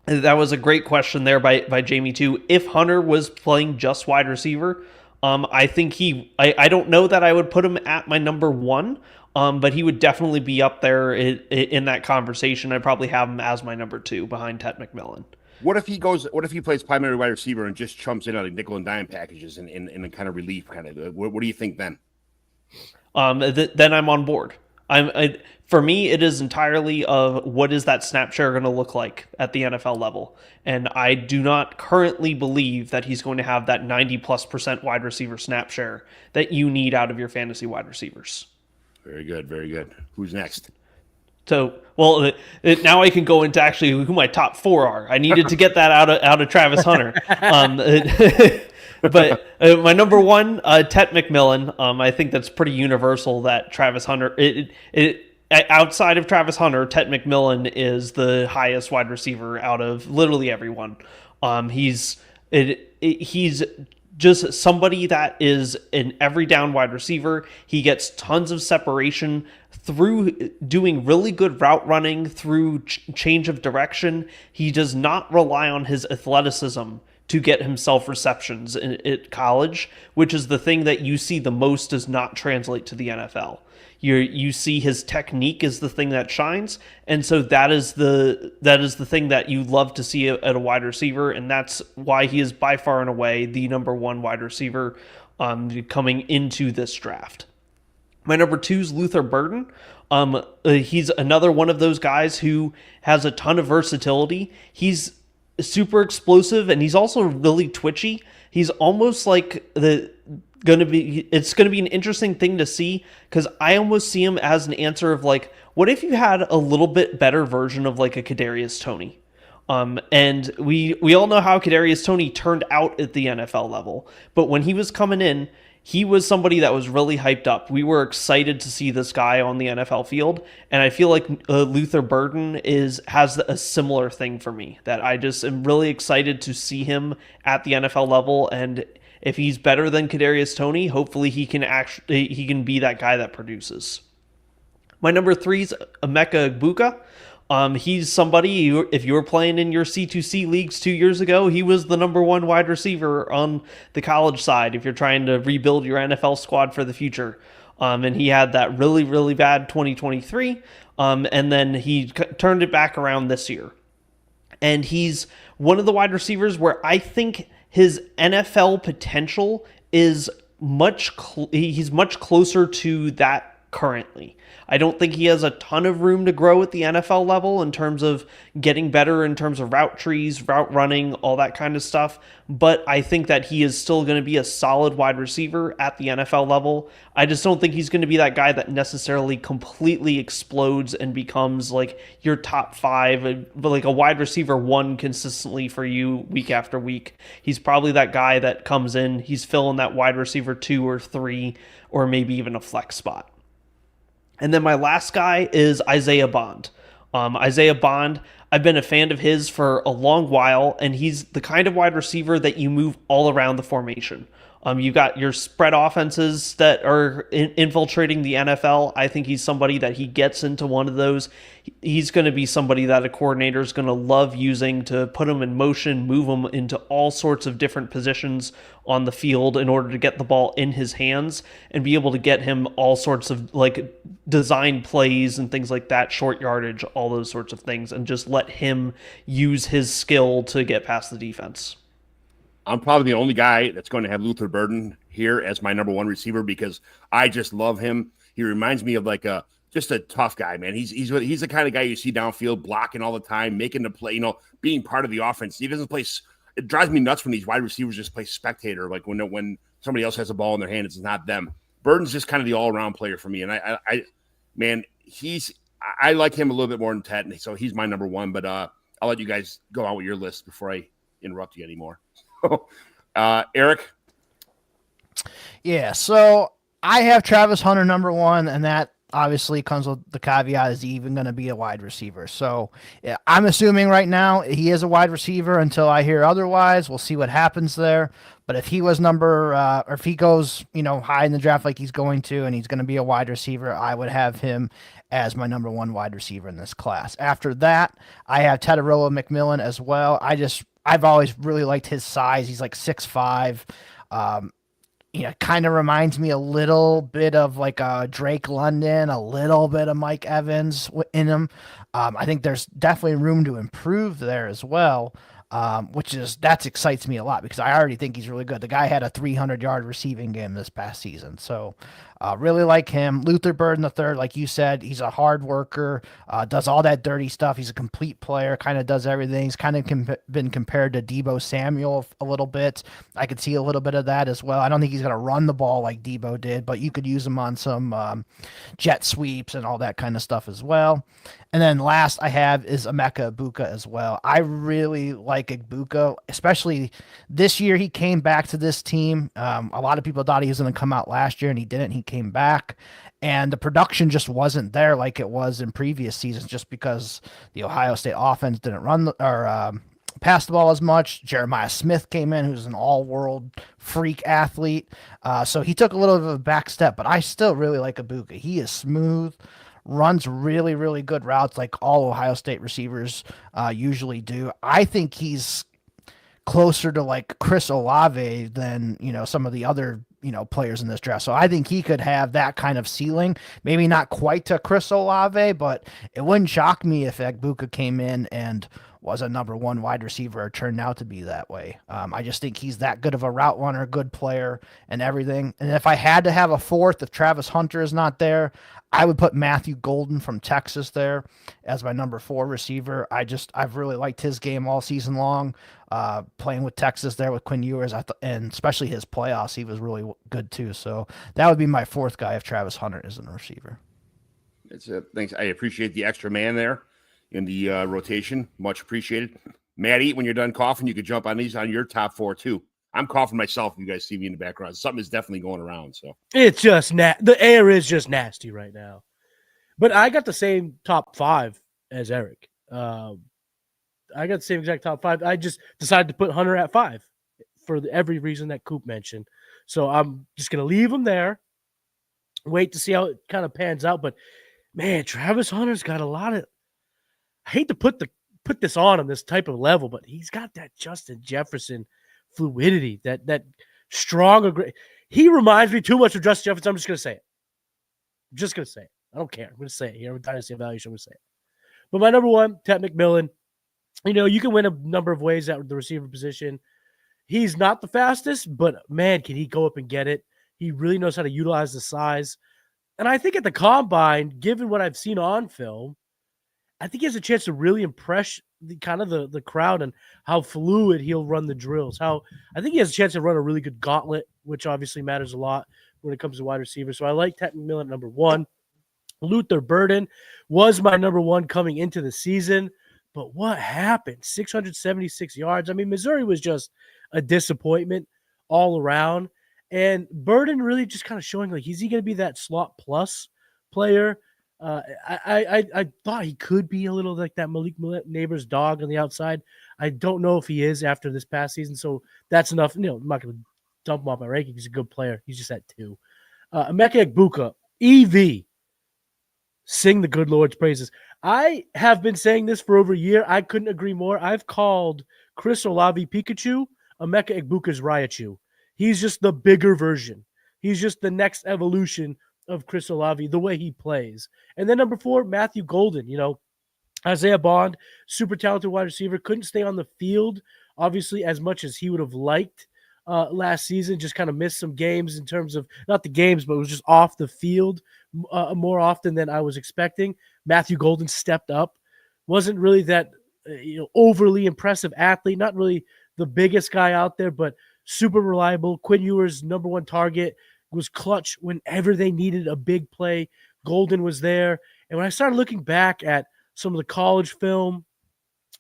That was a great question there by Jamie too. If Hunter was playing just wide receiver, I think I don't know that I would put him at my number 1, but he would definitely be up there in that conversation. I'd probably have him as my number 2 behind Ted McMillan. What if he plays primary wide receiver and just chumps in on nickel and dime packages and kind of relief kind of? What do you think then? Then I'm on board. For me, it is entirely of what is that snap share going to look like at the NFL level, and I do not currently believe that he's going to have that 90+% wide receiver snap share that you need out of your fantasy wide receivers. Very good, very good. Who's next? So, well, now I can go into actually who my top 4 are. I needed to get that out of Travis Hunter. But my number 1, Tet McMillan. I think that's pretty universal that Travis Hunter. Outside of Travis Hunter, Tet McMillan is the highest wide receiver out of literally everyone. He's just somebody that is an every down wide receiver. He gets tons of separation through doing really good route running, through change of direction. He does not rely on his athleticism to get himself receptions at college, which is the thing that you see the most does not translate to the NFL. You see his technique is the thing that shines, and so that is the thing that you love to see at a wide receiver, and that's why he is by far and away the number 1 wide receiver coming into this draft. My number 2 is Luther Burden. He's another one of those guys who has a ton of versatility. He's super explosive, and he's also really twitchy. He's almost like it's going to be an interesting thing to see, because I almost see him as an answer of like, what if you had a little bit better version of like a Kadarius Toney? And we all know how Kadarius Toney turned out at the NFL level, but when he was coming in, he was somebody that was really hyped up. We were excited to see this guy on the NFL field, and I feel like Luther Burden has a similar thing for me, that I just am really excited to see him at the NFL level, and if he's better than Kadarius Toney, hopefully he can be that guy that produces. My number 3 is Emeka Egbuka. He's somebody, if you were playing in your C2C leagues 2 years ago, he was the number 1 wide receiver on the college side if you're trying to rebuild your NFL squad for the future. And he had that really, really bad 2023, and then he turned it back around this year. And he's one of the wide receivers where I think his NFL potential is he's much closer to that currently. I don't think he has a ton of room to grow at the NFL level in terms of getting better in terms of route trees, route running, all that kind of stuff. But I think that he is still going to be a solid wide receiver at the NFL level. I just don't think he's going to be that guy that necessarily completely explodes and becomes like your top 5, like a wide receiver 1 consistently for you week after week. He's probably that guy that comes in, he's filling that wide receiver 2 or 3, or maybe even a flex spot. And then my last guy is Isaiah Bond. Isaiah Bond, I've been a fan of his for a long while, and he's the kind of wide receiver that you move all around the formation. You've got your spread offenses that are infiltrating the NFL. I think he's somebody that he gets into one of those. He's going to be somebody that a coordinator is going to love using to put him in motion, move him into all sorts of different positions on the field in order to get the ball in his hands and be able to get him all sorts of like design plays and things like that, short yardage, all those sorts of things, and just let him use his skill to get past the defense. I'm probably the only guy that's going to have Luther Burden here as my number 1 receiver because I just love him. He reminds me of like just a tough guy, man. He's the kind of guy you see downfield blocking all the time, making the play, being part of the offense. He doesn't play. It drives me nuts when these wide receivers just play spectator, like when somebody else has a ball in their hand, it's not them. Burden's just kind of the all-around player for me, and I like him a little bit more than Ted, and so he's my number 1. But I'll let you guys go out with your list before I interrupt you anymore. Eric? Yeah, so I have Travis Hunter number 1, and that obviously comes with the caveat, is he even going to be a wide receiver? So yeah, I'm assuming right now he is a wide receiver until I hear otherwise. We'll see what happens there. But if he was or if he goes, high in the draft like he's going to, and he's going to be a wide receiver, I would have him as my number 1 wide receiver in this class. After that, I have Teddarilla McMillan as well. I've always really liked his size. He's like 6'5". Kind of reminds me a little bit of like Drake London, a little bit of Mike Evans in him. I think there's definitely room to improve there as well. That excites me a lot because I already think he's really good. The guy had a 300-yard receiving game this past season. So really like him. Luther Burden III, like you said, he's a hard worker, does all that dirty stuff. He's a complete player, kind of does everything. He's kind of been compared to Deebo Samuel a little bit. I could see a little bit of that as well. I don't think he's going to run the ball like Deebo did, but you could use him on some jet sweeps and all that kind of stuff as well. And then last I have is Emeka Egbuka as well. I really like Egbuka, especially this year. He came back to this team. A lot of people thought he was going to come out last year, and he didn't. He came back, and the production just wasn't there like it was in previous seasons just because the Ohio State offense didn't run or pass the ball as much. Jeremiah Smith came in, who's an all-world freak athlete. So he took a little bit of a back step, but I still really like Egbuka. He is smooth, runs really, really good routes like all Ohio State receivers usually do. I think he's closer to like Chris Olave than, some of the other, players in this draft. So I think he could have that kind of ceiling, maybe not quite to Chris Olave, but it wouldn't shock me if Egbuka came in and was a number one wide receiver or turned out to be that way. I just think he's that good of a route runner, good player and everything. And if I had to have a fourth, if Travis Hunter is not there, I would put Matthew Golden from Texas there as my number 4 receiver. I've really liked his game all season long, playing with Texas there with Quinn Ewers, and especially his playoffs, he was really good too. So that would be my 4th guy if Travis Hunter isn't a receiver. Thanks. I appreciate the extra man there in the rotation. Much appreciated. Matty, when you're done coughing, you could jump on these on your top 4 too. I'm coughing myself. You guys see me in the background. Something is definitely going around. So it's just the air is just nasty right now. But I got the same top 5 as Eric. I got the same exact top 5. I just decided to put Hunter at 5 for every reason that Koop mentioned. So I'm just gonna leave him there. Wait to see how it kind of pans out. But man, Travis Hunter's got a lot of. I hate to put this on this type of level, but he's got that Justin Jefferson fluidity, that strong. He reminds me too much of Justin Jefferson. I'm just going to say it. I don't care. I'm going to say it here with Dynasty Evaluation. I'm going to say it. But my number 1, Ted McMillan. You can win a number of ways at the receiver position. He's not the fastest, but man, can he go up and get it? He really knows how to utilize the size. And I think at the combine, given what I've seen on film, I think he has a chance to really impress the crowd and how fluid he'll run the drills. I think he has a chance to run a really good gauntlet, which obviously matters a lot when it comes to wide receivers. So I like Ted McMillan at number 1. Luther Burden was my number 1 coming into the season, but what happened? 676 yards. I mean, Missouri was just a disappointment all around, and Burden really just kind of showing like, is he going to be that slot plus player? I thought he could be a little like that Malik Neighbors dog on the outside. I don't know if he is after this past season, so that's enough. I'm not going to dump him off my ranking. He's a good player. He's just at 2. Emeka Egbuka, EV. Sing the good Lord's praises. I have been saying this for over a year. I couldn't agree more. I've called Chris Olave Pikachu, Emeka Egbuka's Raichu. He's just the bigger version. He's just the next evolution of Chris Olave, the way he plays. And then number 4, Matthew Golden. Isaiah Bond, super talented wide receiver, couldn't stay on the field, obviously, as much as he would have liked last season. Just kind of missed some games in terms of, not the games, but it was just off the field more often than I was expecting. Matthew Golden stepped up. Wasn't really that overly impressive athlete, not really the biggest guy out there, but super reliable. Quinn Ewers' number 1 target, was clutch whenever they needed a big play. Golden was there. And when I started looking back at some of the college film,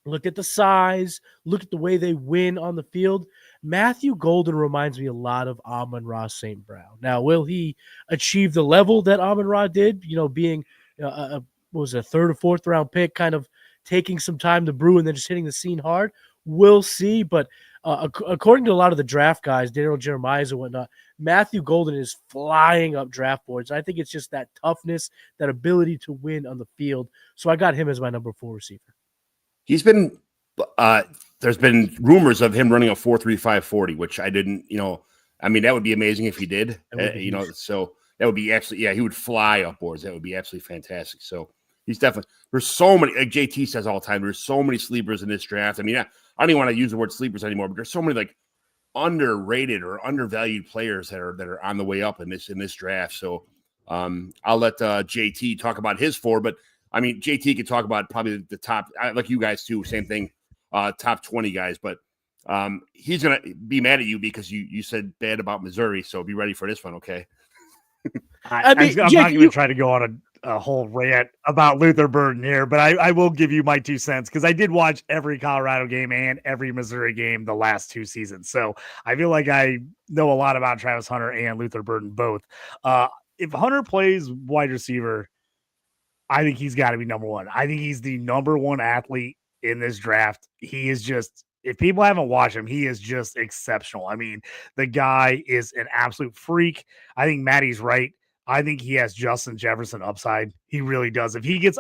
look at the size, look at the way they win on the field, Matthew Golden reminds me a lot of Amon-Ra St. Brown. Now, will he achieve the level that Amon-Ra did, being a 3rd or 4th round pick, kind of taking some time to brew and then just hitting the scene hard? We'll see. But according to a lot of the draft guys, Daniel Jeremiah and whatnot, Matthew Golden is flying up draft boards. I think it's just that toughness, that ability to win on the field. So I got him as my number 4 receiver. He's been there's been rumors of him running a 4.35 40, which I didn't, that would be amazing if he did, so that would be absolutely, he would fly up boards. That would be absolutely fantastic. So He's definitely, there's so many, like JT says all the time, there's so many sleepers in this draft. I mean, I don't even want to use the word sleepers anymore, but there's so many like underrated or undervalued players that are on the way up in this draft. So I'll let JT talk about his four, but I mean, JT could talk about probably the top, like you guys too, same thing, top 20 guys, but he's going to be mad at you because you said bad about Missouri. So be ready for this one. Okay. I'm not going to try to go on a whole rant about Luther Burden here, but I will give you my 2 cents because I did watch every Colorado game and every Missouri game the last 2 seasons. So I feel like I know a lot about Travis Hunter and Luther Burden both. If Hunter plays wide receiver, I think he's got to be number one. I think he's the number one athlete in this draft. He is just, if people haven't watched him, he is just exceptional. I mean, the guy is an absolute freak. I think Matty's right. I think he has Justin Jefferson upside. He really does. If he gets,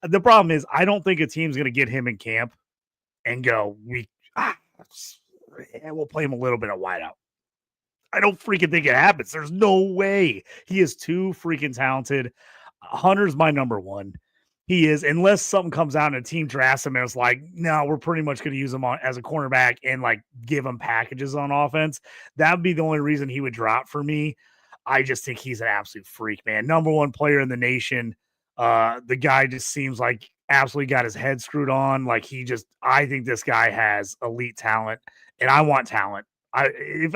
the problem is, I don't think a team's going to get him in camp and go, we'll play him a little bit of wideout. I don't freaking think it happens. There's no way. He is too freaking talented. Hunter's my number one. He is, unless something comes out and a team drafts him and it's like, no, we're pretty much going to use him as a cornerback and like give him packages on offense. That would be the only reason he would drop for me. I just think he's an absolute freak, man. Number one player in the nation. The guy just seems like absolutely got his head screwed on. Like I think this guy has elite talent, and I want talent. If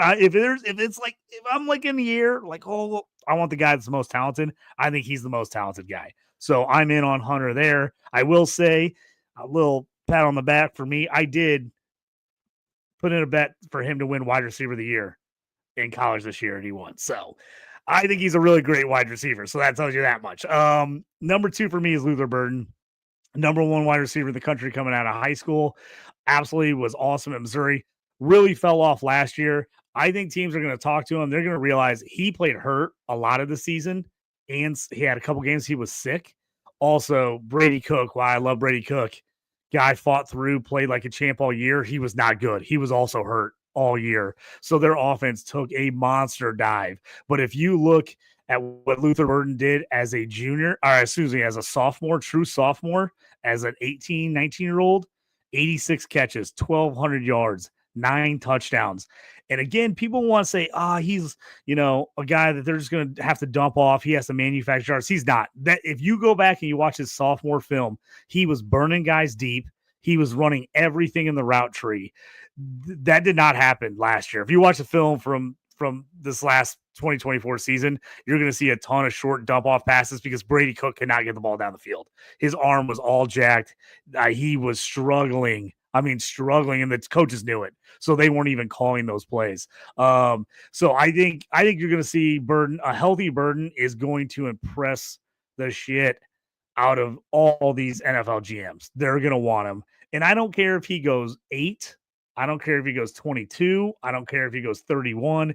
I'm like in the air, like, oh, I want the guy that's the most talented. I think he's the most talented guy. So I'm in on Hunter there. I will say a little pat on the back for me. I did put in a bet for him to win wide receiver of the year in college this year, and he won. So I think he's a really great wide receiver. So that tells you that much. Number 2 for me is Luther Burden. Number 1 wide receiver in the country coming out of high school. Absolutely was awesome at Missouri. Really fell off last year. I think teams are going to talk to him. They're going to realize he played hurt a lot of the season, and he had a couple games he was sick. Also, Brady Cook, while I love Brady Cook, guy fought through, played like a champ all year. He was not good. He was also hurt all year. So their offense took a monster dive. But if you look at what Luther Burden did as a junior, or excuse me, as a sophomore, true sophomore, as an 18, 19-year-old, 86 catches, 1,200 yards, 9 touchdowns. And again, people want to say, he's, a guy that they're just going to have to dump off. He has to manufacture yards. He's not. That if you go back and you watch his sophomore film, he was burning guys deep. He was running everything in the route tree. That did not happen last year. If you watch the film from this last 2024 season, you're going to see a ton of short dump off passes because Brady Cook could not get the ball down the field. His arm was all jacked. He was struggling. And the coaches knew it. So they weren't even calling those plays. So I think you're going to see Burden, a healthy Burden is going to impress the shit out of all these NFL GMs. They're going to want him. And I don't care if he goes 8. I don't care if he goes 22. I don't care if he goes 31.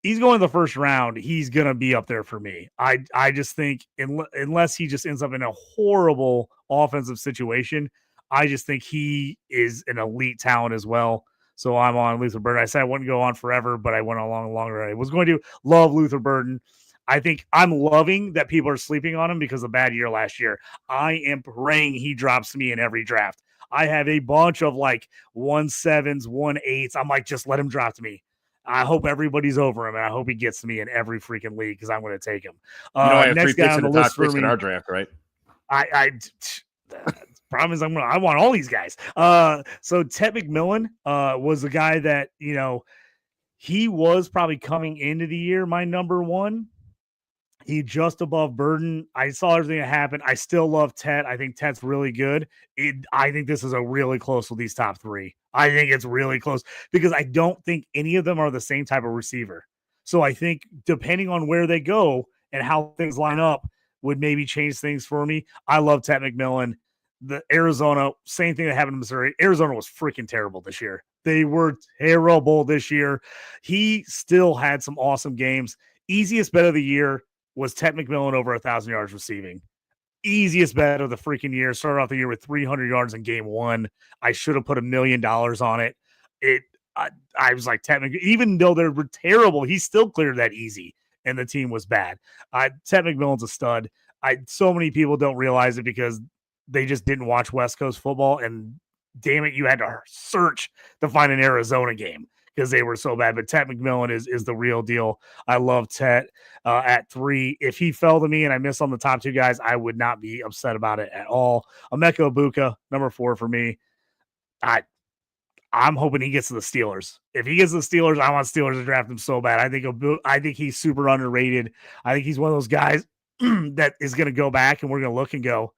He's going the first round. He's going to be up there for me. I just think unless he just ends up in a horrible offensive situation, I just think he is an elite talent as well. So I'm on Luther Burden. I said I wouldn't go on forever, but I went along longer. I was going to love Luther Burden. I think I'm loving that people are sleeping on him because of a bad year last year. I am praying he drops me in every draft. I have a bunch of like 1.7s, 1.8s. I'm like, just let him drop to me. I hope everybody's over him, and I hope he gets to me in every freaking league because I'm going to take him. I have next 3 guy picks on in the list for me in our draft, right? The problem is I want all these guys. So Ted McMillan was a guy that, he was probably coming into the year my number 1. He just above Burden. I saw everything that happened. I still love Ted. I think Ted's really good. I think this is a really close with these top 3. I think it's really close because I don't think any of them are the same type of receiver. So I think depending on where they go and how things line up would maybe change things for me. I love Ted McMillan. The Arizona, same thing that happened in Missouri. Arizona was freaking terrible this year. They were terrible this year. He still had some awesome games. Easiest bet of the year was Ted McMillan over 1,000 yards receiving. Easiest bet of the freaking year. Started off the year with 300 yards in game 1. I should have put $1 million on it. I was like, Ted McMillan, even though they were terrible, he still cleared that easy, and the team was bad. Ted McMillan's a stud. So many people don't realize it because they just didn't watch West Coast football, and damn it, you had to search to find an Arizona game because they were so bad. But Tet McMillan is the real deal. I love Tet at 3. If he fell to me and I missed on the top 2 guys, I would not be upset about it at all. Emeka Egbuka, number 4 for me. I'm hoping he gets to the Steelers. If he gets to the Steelers, I want Steelers to draft him so bad. I think he's super underrated. I think he's one of those guys that is going to go back and we're going to look and go,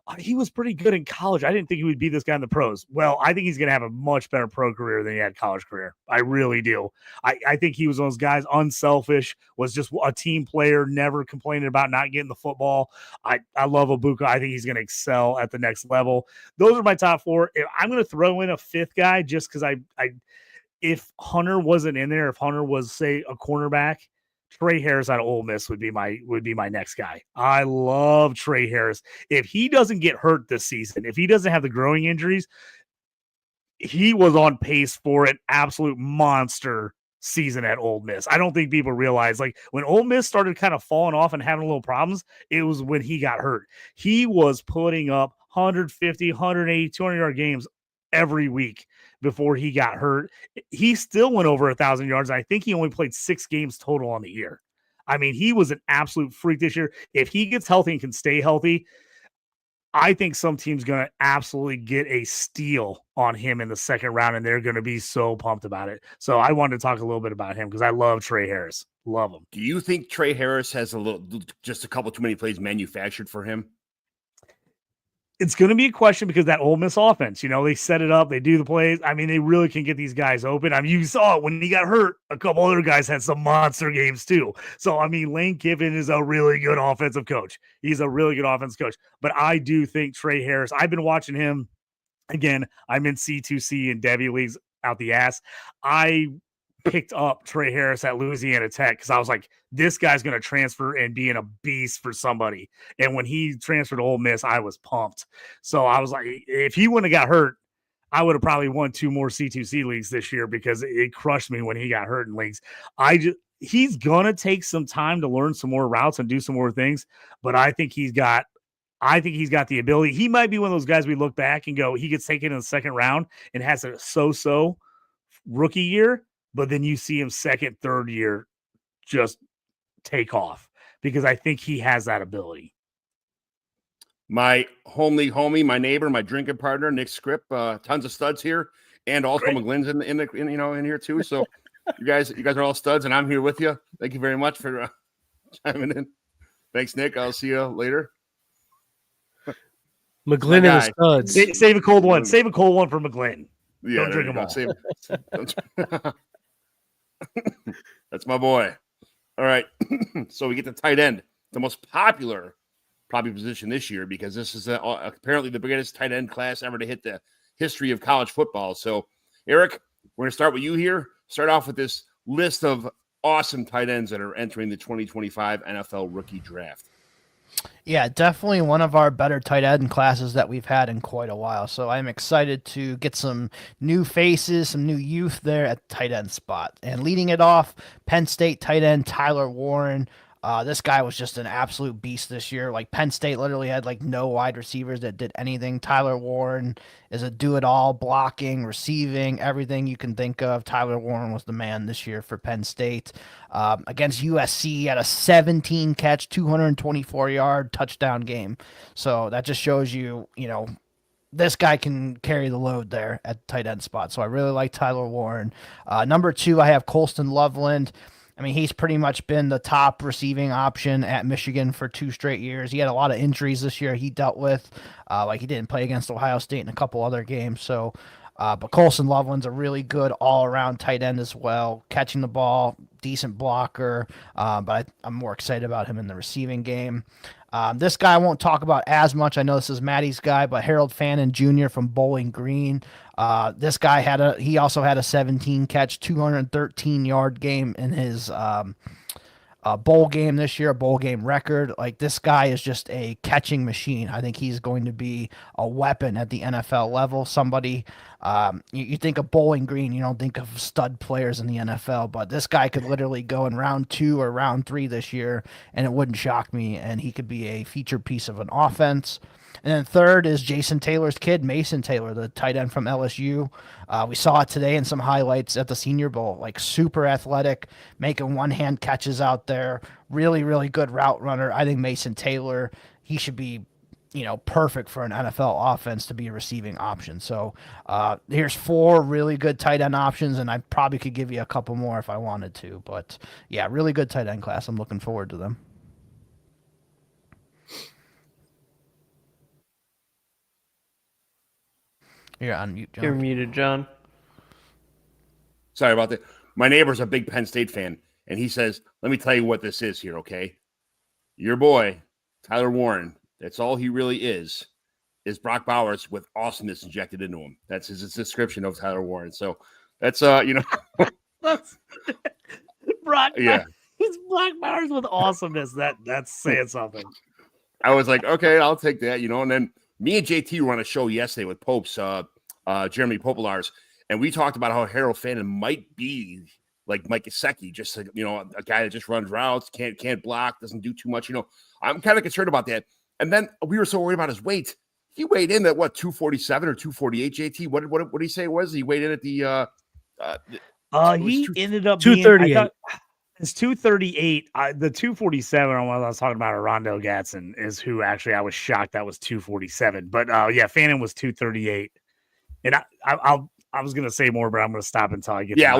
oh, he was pretty good in college. I didn't think he would be this guy in the pros. Well, I think he's going to have a much better pro career than he had college career. I really do. I think he was one of those guys, unselfish, was just a team player, never complaining about not getting the football. I love Egbuka. I think he's going to excel at the next level. Those are my top 4. If I'm going to throw in a 5th guy just because if Hunter wasn't in there, if Hunter was, say, a cornerback, Trey Harris out of Ole Miss would be my next guy. I love Trey Harris. If he doesn't get hurt this season, if he doesn't have the growing injuries, he was on pace for an absolute monster season at Ole Miss. I don't think people realize, like, when Ole Miss started kind of falling off and having a little problems, it was when he got hurt. He was putting up 150, 180, 200-yard games every week before he got hurt. He still went over 1,000 yards. I think he only played 6 games total on the year. I mean, he was an absolute freak this year. If he gets healthy and can stay healthy, I think some team's going to absolutely get a steal on him in the second round, and they're going to be so pumped about it. So I wanted to talk a little bit about him because I love Trey Harris. Love him. Do you think Trey Harris has just a couple too many plays manufactured for him? It's going to be a question because that Ole Miss offense, they set it up, they do the plays. I mean, they really can get these guys open. I mean, you saw it when he got hurt. A couple other guys had some monster games too. So, I mean, Lane Kiffin is a really good offensive coach. He's a really good offensive coach. But I do think Trey Harris, I've been watching him. Again, I'm in C2C and Devy leagues out the ass. I picked up Trey Harris at Louisiana Tech because I was like, this guy's going to transfer and be in a beast for somebody. And when he transferred to Ole Miss, I was pumped. So I was like, if he wouldn't have got hurt, I would have probably won 2 more C2C leagues this year because it crushed me when he got hurt in leagues. He's going to take some time to learn some more routes and do some more things, but I think he's got the ability. He might be one of those guys we look back and go, he gets taken in the second round and has a so-so rookie year, but then you see him second, third year just take off because I think he has that ability. My homie, my neighbor, my drinking partner, Nick Scripp, tons of studs here, and also McGlynn's in here too. So you guys are all studs, and I'm here with you. Thank you very much for chiming in. Thanks, Nick. I'll see you later. McGlynn and the studs. Save a cold one. Save a cold one for McGlynn. Yeah, don't drink them all. That's my boy. All right. So we get to tight end, the most popular probably position this year because this is apparently the biggest tight end class ever to hit the history of college football. So, Eric, we're going to start with you here. Start off with this list of awesome tight ends that are entering the 2025 NFL rookie draft. Yeah, definitely one of our better tight end classes that we've had in quite a while. So I'm excited to get some new faces, some new youth there at the tight end spot. And leading it off, Penn State tight end Tyler Warren. This guy was just an absolute beast this year. Like, Penn State literally had like no wide receivers that did anything. Tyler Warren is a do-it-all, blocking, receiving, everything you can think of. Tyler Warren was the man this year for Penn State. Against USC, he had a 17-catch, 224-yard touchdown game. So that just shows you, this guy can carry the load there at the tight end spot. So I really like Tyler Warren. Number 2, I have Colston Loveland. I mean, he's pretty much been the top receiving option at Michigan for 2 straight years. He had a lot of injuries this year he dealt with. Like, he didn't play against Ohio State in a couple other games. So, but Colston Loveland's a really good all-around tight end as well. Catching the ball, decent blocker. But I'm more excited about him in the receiving game. This guy I won't talk about as much. I know this is Matty's guy, but Harold Fannin Jr. from Bowling Green. This guy he also had a 17-catch, 213-yard game in his bowl game this year, a bowl game record. Like, this guy is just a catching machine. I think he's going to be a weapon at the NFL level. Somebody, you think of Bowling Green, you don't think of stud players in the NFL, but this guy could literally go in round 2 or round 3 this year, and it wouldn't shock me, and he could be a featured piece of an offense. And then third is Jason Taylor's kid, Mason Taylor, the tight end from LSU. We saw it today in some highlights at the Senior Bowl, like super athletic, making one-hand catches out there, really, really good route runner. I think Mason Taylor, he should be, perfect for an NFL offense to be a receiving option. So here's 4 really good tight end options, and I probably could give you a couple more if I wanted to. But, yeah, really good tight end class. I'm looking forward to them. You're on mute, John. You're muted, John. Sorry about that. My neighbor's a big Penn State fan, and he says, let me tell you what this is here, okay? Your boy, Tyler Warren, that's all he really is Brock Bowers with awesomeness injected into him. That's his description of Tyler Warren. So that's, That's Brock. Yeah. It's Brock Bowers with awesomeness. That's saying something. I was like, okay, I'll take that, and then me and JT were on a show yesterday with Pope's, Jeremy Popolars, and we talked about how Harold Fannin might be like Mike Gesicki, just like, a guy that just runs routes, can't block, doesn't do too much. I'm kind of concerned about that. And then we were so worried about his weight. He weighed in at 247 or 248, JT. What did he say it was? He weighed in at the he ended up 238. It's 238. The 247 on what I was talking about, Rondo Gatson, is who actually I was shocked that was 247. But yeah, Fannin was 238. And I was gonna say more, but I'm gonna stop until I get. Yeah, I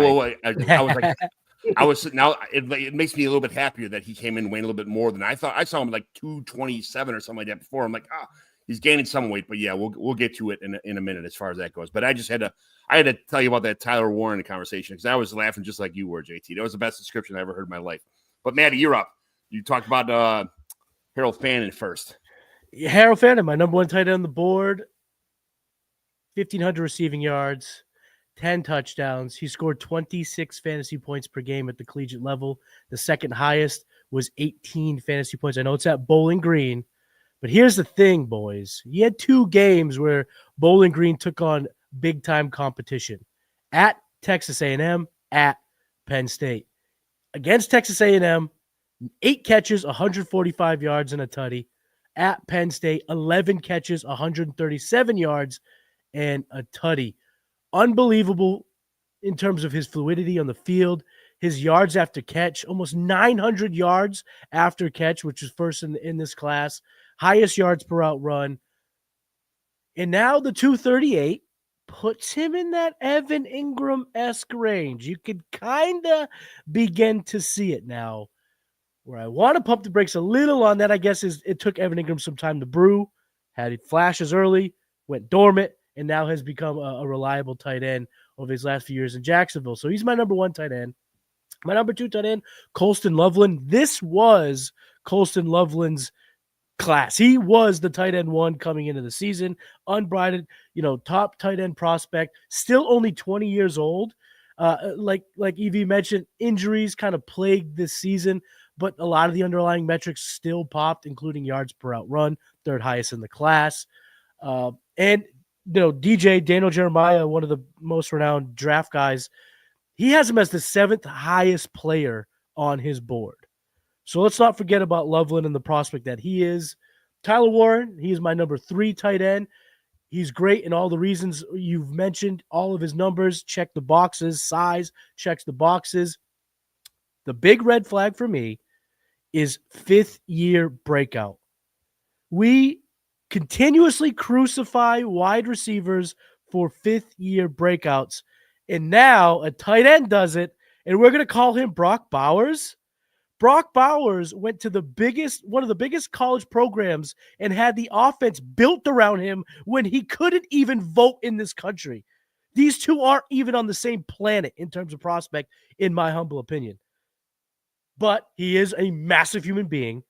was like, now it makes me a little bit happier that he came in weighing a little bit more than I thought. I saw him like 227 or something like that before. I'm like, he's gaining some weight, but yeah, we'll get to it in a minute as far as that goes. But I had to tell you about that Tyler Warren conversation because I was laughing just like you were, JT. That was the best description I ever heard in my life. But Matty, you're up. You talked about Harold Fannin first. Harold Fannin, my number 1 tight end on the board, 1,500 receiving yards, 10 touchdowns. He scored 26 fantasy points per game at the collegiate level. The second highest was 18 fantasy points. I know it's at Bowling Green, but here's the thing, boys. He had 2 games where Bowling Green took on big-time competition at Texas A&M, at Penn State. Against Texas A&M, 8 catches, 145 yards and a tutty. At Penn State, 11 catches, 137 yards and a tutty. Unbelievable in terms of his fluidity on the field, his yards after catch, almost 900 yards after catch, which is first in this class, highest yards per out run. And now the 238 puts him in that Evan Ingram-esque range. You could kind of begin to see it now. Where I want to pump the brakes a little on that, I guess, is it took Evan Ingram some time to brew, had flashes early, went dormant, and now has become a reliable tight end over his last few years in Jacksonville. So he's my number 1 tight end. My number 2 tight end, Colston Loveland. This was Colston Loveland's class. He was the tight end 1 coming into the season, unbridled, top tight end prospect, still only 20 years old. Like EV mentioned, injuries kind of plagued this season, but a lot of the underlying metrics still popped, including yards per out run, 3rd highest in the class. And DJ Daniel Jeremiah, one of the most renowned draft guys, he has him as the 7th highest player on his board. So let's not forget about Loveland and the prospect that he is. Tyler Warren, he is my number 3 tight end. He's great in all the reasons you've mentioned. All of his numbers check the boxes. Size checks the boxes. The big red flag for me is 5th-year breakout. We continuously crucify wide receivers for 5th-year breakouts, and now a tight end does it, and we're going to call him Brock Bowers. Brock Bowers went to one of the biggest college programs and had the offense built around him when he couldn't even vote in this country. These two aren't even on the same planet in terms of prospect, in my humble opinion. But he is a massive human being,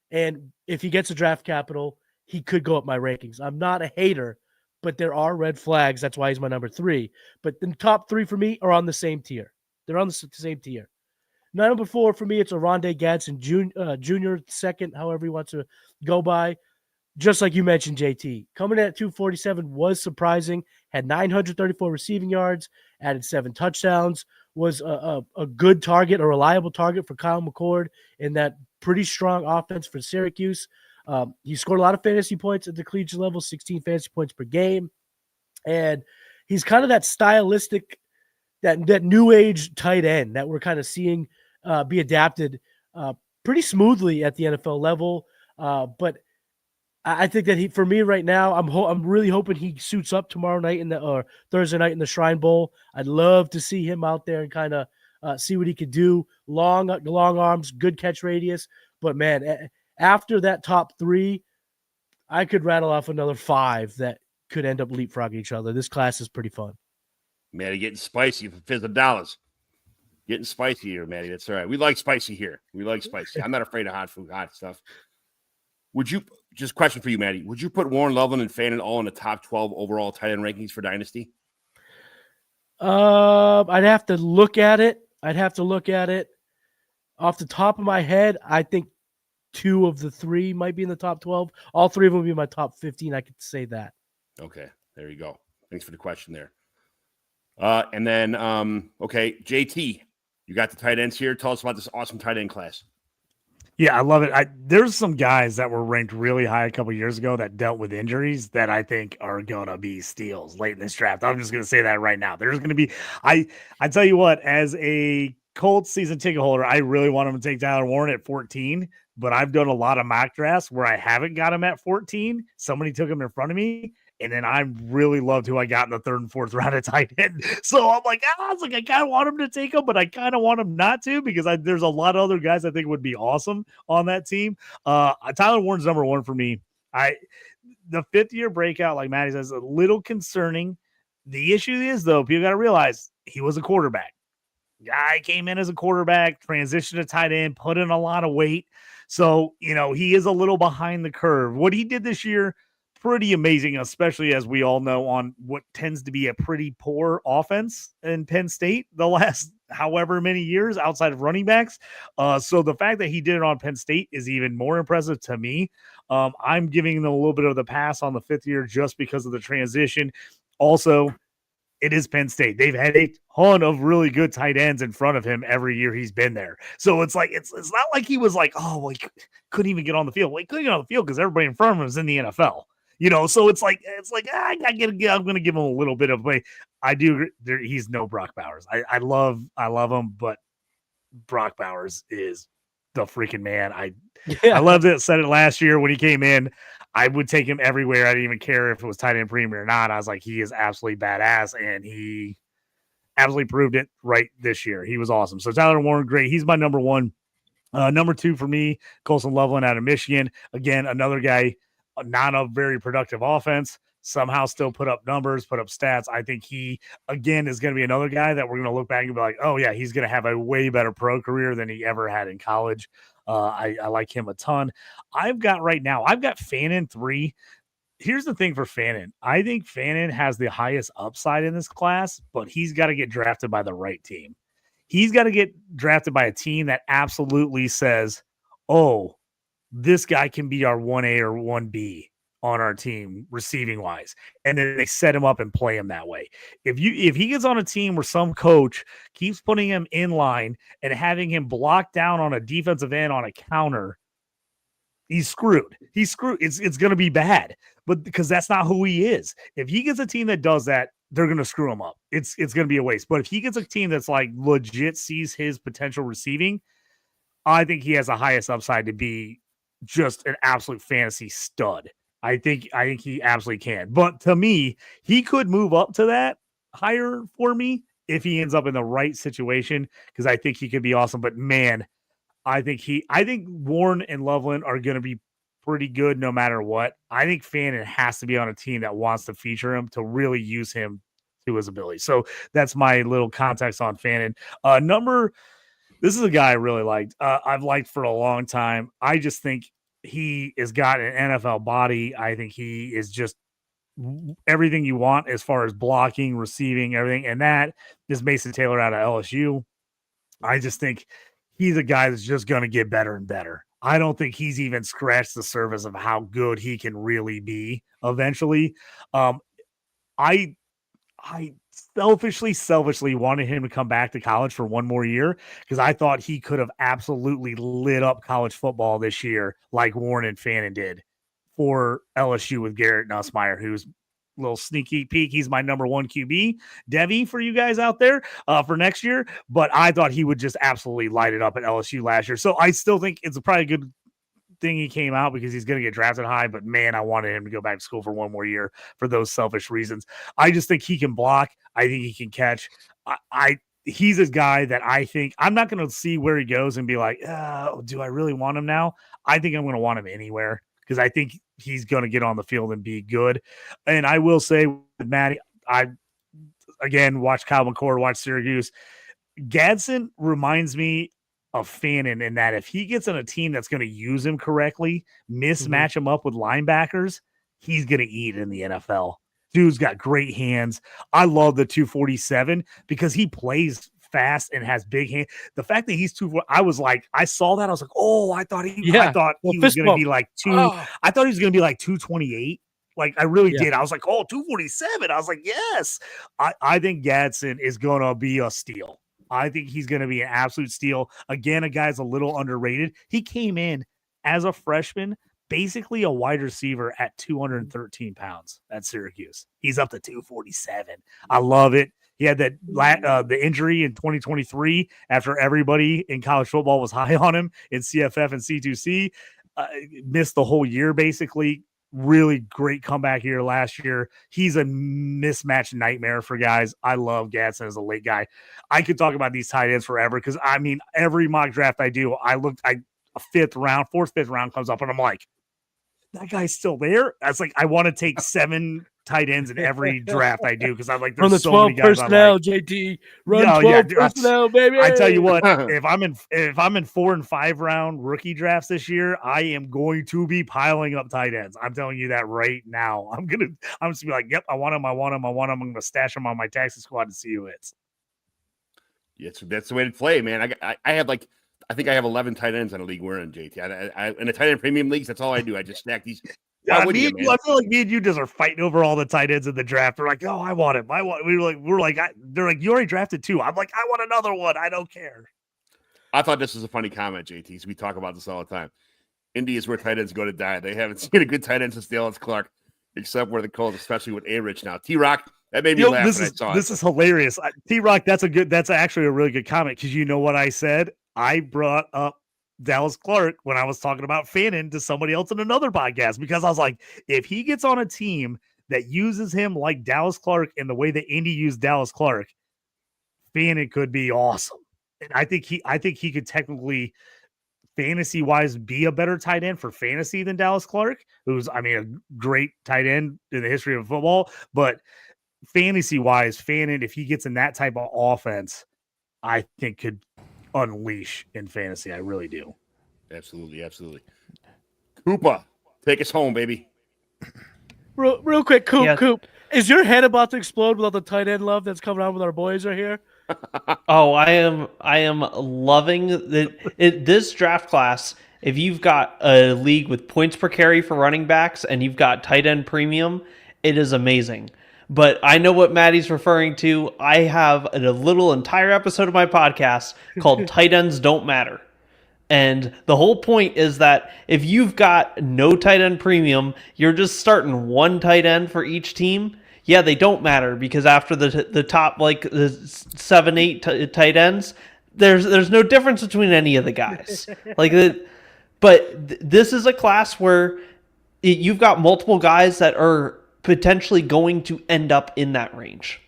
and if he gets a draft capital, he could go up my rankings. I'm not a hater, but there are red flags. That's why he's my number 3. But the top 3 for me are on the same tier. They're on the same tier. Number 4 for me, it's Oronde Gadsden Jr. second, however he wants to go by. Just like you mentioned, JT, coming in at 247 was surprising. Had 934 receiving yards, added 7 touchdowns. Was a good target, a reliable target for Kyle McCord in that pretty strong offense for Syracuse. He scored a lot of fantasy points at the collegiate level, 16 fantasy points per game. And he's kind of that stylistic, that new age tight end that we're kind of seeing be adapted pretty smoothly at the NFL level. But I think that for me right now, I'm really hoping he suits up tomorrow night or Thursday night in the Shrine Bowl. I'd love to see him out there and kind of see what he could do. Long arms, good catch radius. But man, after that top 3, I could rattle off another 5 that could end up leapfrogging each other. This class is pretty fun. Matty getting spicy for $50. Getting spicy here, Matty. That's all right. We like spicy here. We like spicy. I'm not afraid of hot food, hot stuff. Would you, just question for you, Matty, would you put Warren Loveland and Fannin all in the top 12 overall tight end rankings for Dynasty? I'd have to look at it. Off the top of my head, I think 2 of the 3 might be in the top 12. All 3 of them would be my top 15. I could say that. Okay, there you go. Thanks for the question there. And then, okay, JT, you got the tight ends here. Tell us about this awesome tight end class. Yeah, I love it. There's some guys that were ranked really high a couple years ago that dealt with injuries that I think are going to be steals late in this draft. I'm just going to say that right now. There's going to be, I tell you what, as a Colts season ticket holder, I really want him to take Tyler Warren at 14, but I've done a lot of mock drafts where I haven't got him at 14. Somebody took him in front of me. And then I really loved who I got in the 3rd and 4th round at tight end. So I'm like, I kind of want him to take him, but I kind of want him not to because there's a lot of other guys I think would be awesome on that team. Tyler Warren's number 1 for me. The 5th-year breakout, like Matty says, a little concerning. The issue is, though, people got to realize he was a quarterback. Guy came in as a quarterback, transitioned to tight end, put in a lot of weight. So, he is a little behind the curve. What he did this year, pretty amazing, especially as we all know on what tends to be a pretty poor offense in Penn State the last however many years outside of running backs. So the fact that he did it on Penn State is even more impressive to me. I'm giving them a little bit of the pass on the 5th year just because of the transition. Also, it is Penn State. They've had a ton of really good tight ends in front of him every year he's been there. So it's like, it's not like he was like, oh, well, he couldn't even get on the field. Well, he couldn't get on the field because everybody in front of him is in the NFL. So it's like I'm going to give him a little bit of play. I do. He's no Brock Bowers. I love him, but Brock Bowers is the freaking man. I loved it. Said it last year when he came in. I would take him everywhere. I didn't even care if it was tight end premium or not. I was like, he is absolutely badass, and he absolutely proved it right this year. He was awesome. So Tyler Warren, great. He's my number 1. Number 2 for me, Colson Loveland out of Michigan. Again, another guy. Not a very productive offense, somehow still put up numbers, put up stats. I think he, again, is going to be another guy that we're going to look back and be like, oh, yeah, he's going to have a way better pro career than he ever had in college. I like him a ton. I've got Fannin 3. Here's the thing for Fannin. I think Fannin has the highest upside in this class, but he's got to get drafted by the right team. He's got to get drafted by a team that absolutely says, oh, this guy can be our 1A or 1B on our team receiving wise. And then they set him up and play him that way. If he gets on a team where some coach keeps putting him in line and having him block down on a defensive end on a counter, he's screwed. It's going to be bad, but because that's not who he is. If he gets a team that does that, they're going to screw him up. It's going to be a waste. But if he gets a team that's like legit sees his potential receiving, I think he has the highest upside to be just an absolute fantasy stud. I think he absolutely can. But to me, he could move up to that higher for me if he ends up in the right situation, because I think he could be awesome. But man, I think Warren and Loveland are going to be pretty good no matter what. I think Fannin has to be on a team that wants to feature him to really use him to his ability. So that's my little context on Fannin. This is a guy I really liked. I've liked for a long time. I just think he has got an NFL body. I think he is just everything you want as far as blocking, receiving, everything. And that is Mason Taylor out of LSU. I just think he's a guy that's just going to get better and better. I don't think he's even scratched the surface of how good he can really be eventually. I selfishly wanted him to come back to college for one more year because I thought he could have absolutely lit up college football this year like Warren and Fannin did for LSU with Garrett Nussmeier, who's a little sneaky peek. He's my number one QB, Devi, for you guys out there for next year. But I thought he would just absolutely light it up at LSU last year. So I still think it's probably a good thing he came out because he's going to get drafted high. But man, I wanted him to go back to school for one more year for those selfish reasons. I just think he can block. I think he can catch. He's a guy that I think I'm not going to see where he goes and be like, do I really want him now? I think I'm going to want him anywhere because I think he's going to get on the field and be good. And I will say with Matty, I again watched Kyle McCord, watched Syracuse. Gadsden reminds me of Fannin in that if he gets on a team that's going to use him correctly, mismatch him up with linebackers, he's going to eat in the NFL. Dude's got great hands. I love the 247 because he plays fast and has big hands. The fact that he's I saw that. I was like, oh, I thought he was going to be like I thought he was going to be like 228. Like I really did. I was like, oh, 247. I was like, yes. I think Gadsden is going to be a steal. I think he's going to be an absolute steal. Again, a guy's a little underrated. He came in as a freshman, basically a wide receiver at 213 pounds at Syracuse. He's up to 247. I love it. He had that the injury in 2023 after everybody in college football was high on him in CFF and C2C. Missed the whole year, basically. Really great comeback here last year. He's a mismatch nightmare for guys. I love Gadsden as a late guy. I could talk about these tight ends forever because, I mean, every mock draft I do, a fifth round comes up, and I'm like, that guy's still there? That's like, I want to take 7 tight ends in every draft I do because I'm like, there's so many guys personnel, like, JT. Run 12 personnel, baby. I tell you what, if I'm in 4 and 5 round rookie drafts this year, I am going to be piling up tight ends. I'm telling you that right now. I'm just gonna be like, yep, I want him. I'm gonna stash him on my taxi squad and see who hits. Yeah, that's the way to play, man. I think I have 11 tight ends in a league we're in, JT. In the tight end premium leagues, that's all I do. I just stack these. I feel like me and you just are fighting over all the tight ends in the draft. They're like, oh, I want him. They're like, you already drafted 2. I'm like, I want another one. I don't care. I thought this was a funny comment, JT. So we talk about this all the time. Indy is where tight ends go to die. They haven't seen a good tight end since Dallas Clark, except where the Colts, especially with A-Rich now. T-Rock, that made me laugh when I saw it. This is hilarious. T-Rock, that's actually a really good comment because you know what I said? I brought up Dallas Clark when I was talking about Fannin to somebody else in another podcast because I was like, if he gets on a team that uses him like Dallas Clark in the way that Indy used Dallas Clark, Fannin could be awesome. And I think he could technically, fantasy wise, be a better tight end for fantasy than Dallas Clark, who's, I mean, a great tight end in the history of football. But fantasy wise, Fannin, if he gets in that type of offense, I think could unleash in fantasy. I really do. Absolutely. Koopa, take us home, baby. Real quick, Coop. Is your head about to explode with all the tight end love that's coming on with our boys right here? Oh, I am loving this draft class. If you've got a league with points per carry for running backs and you've got tight end premium, it is amazing. But I know what Maddie's referring to. I have a little entire episode of my podcast called Tight Ends Don't Matter. And the whole point is that if you've got no tight end premium, you're just starting one tight end for each team. Yeah, they don't matter because after the top, like the 7, 8 tight ends, there's no difference between any of the guys. This is a class where you've got multiple guys that are potentially going to end up in that range.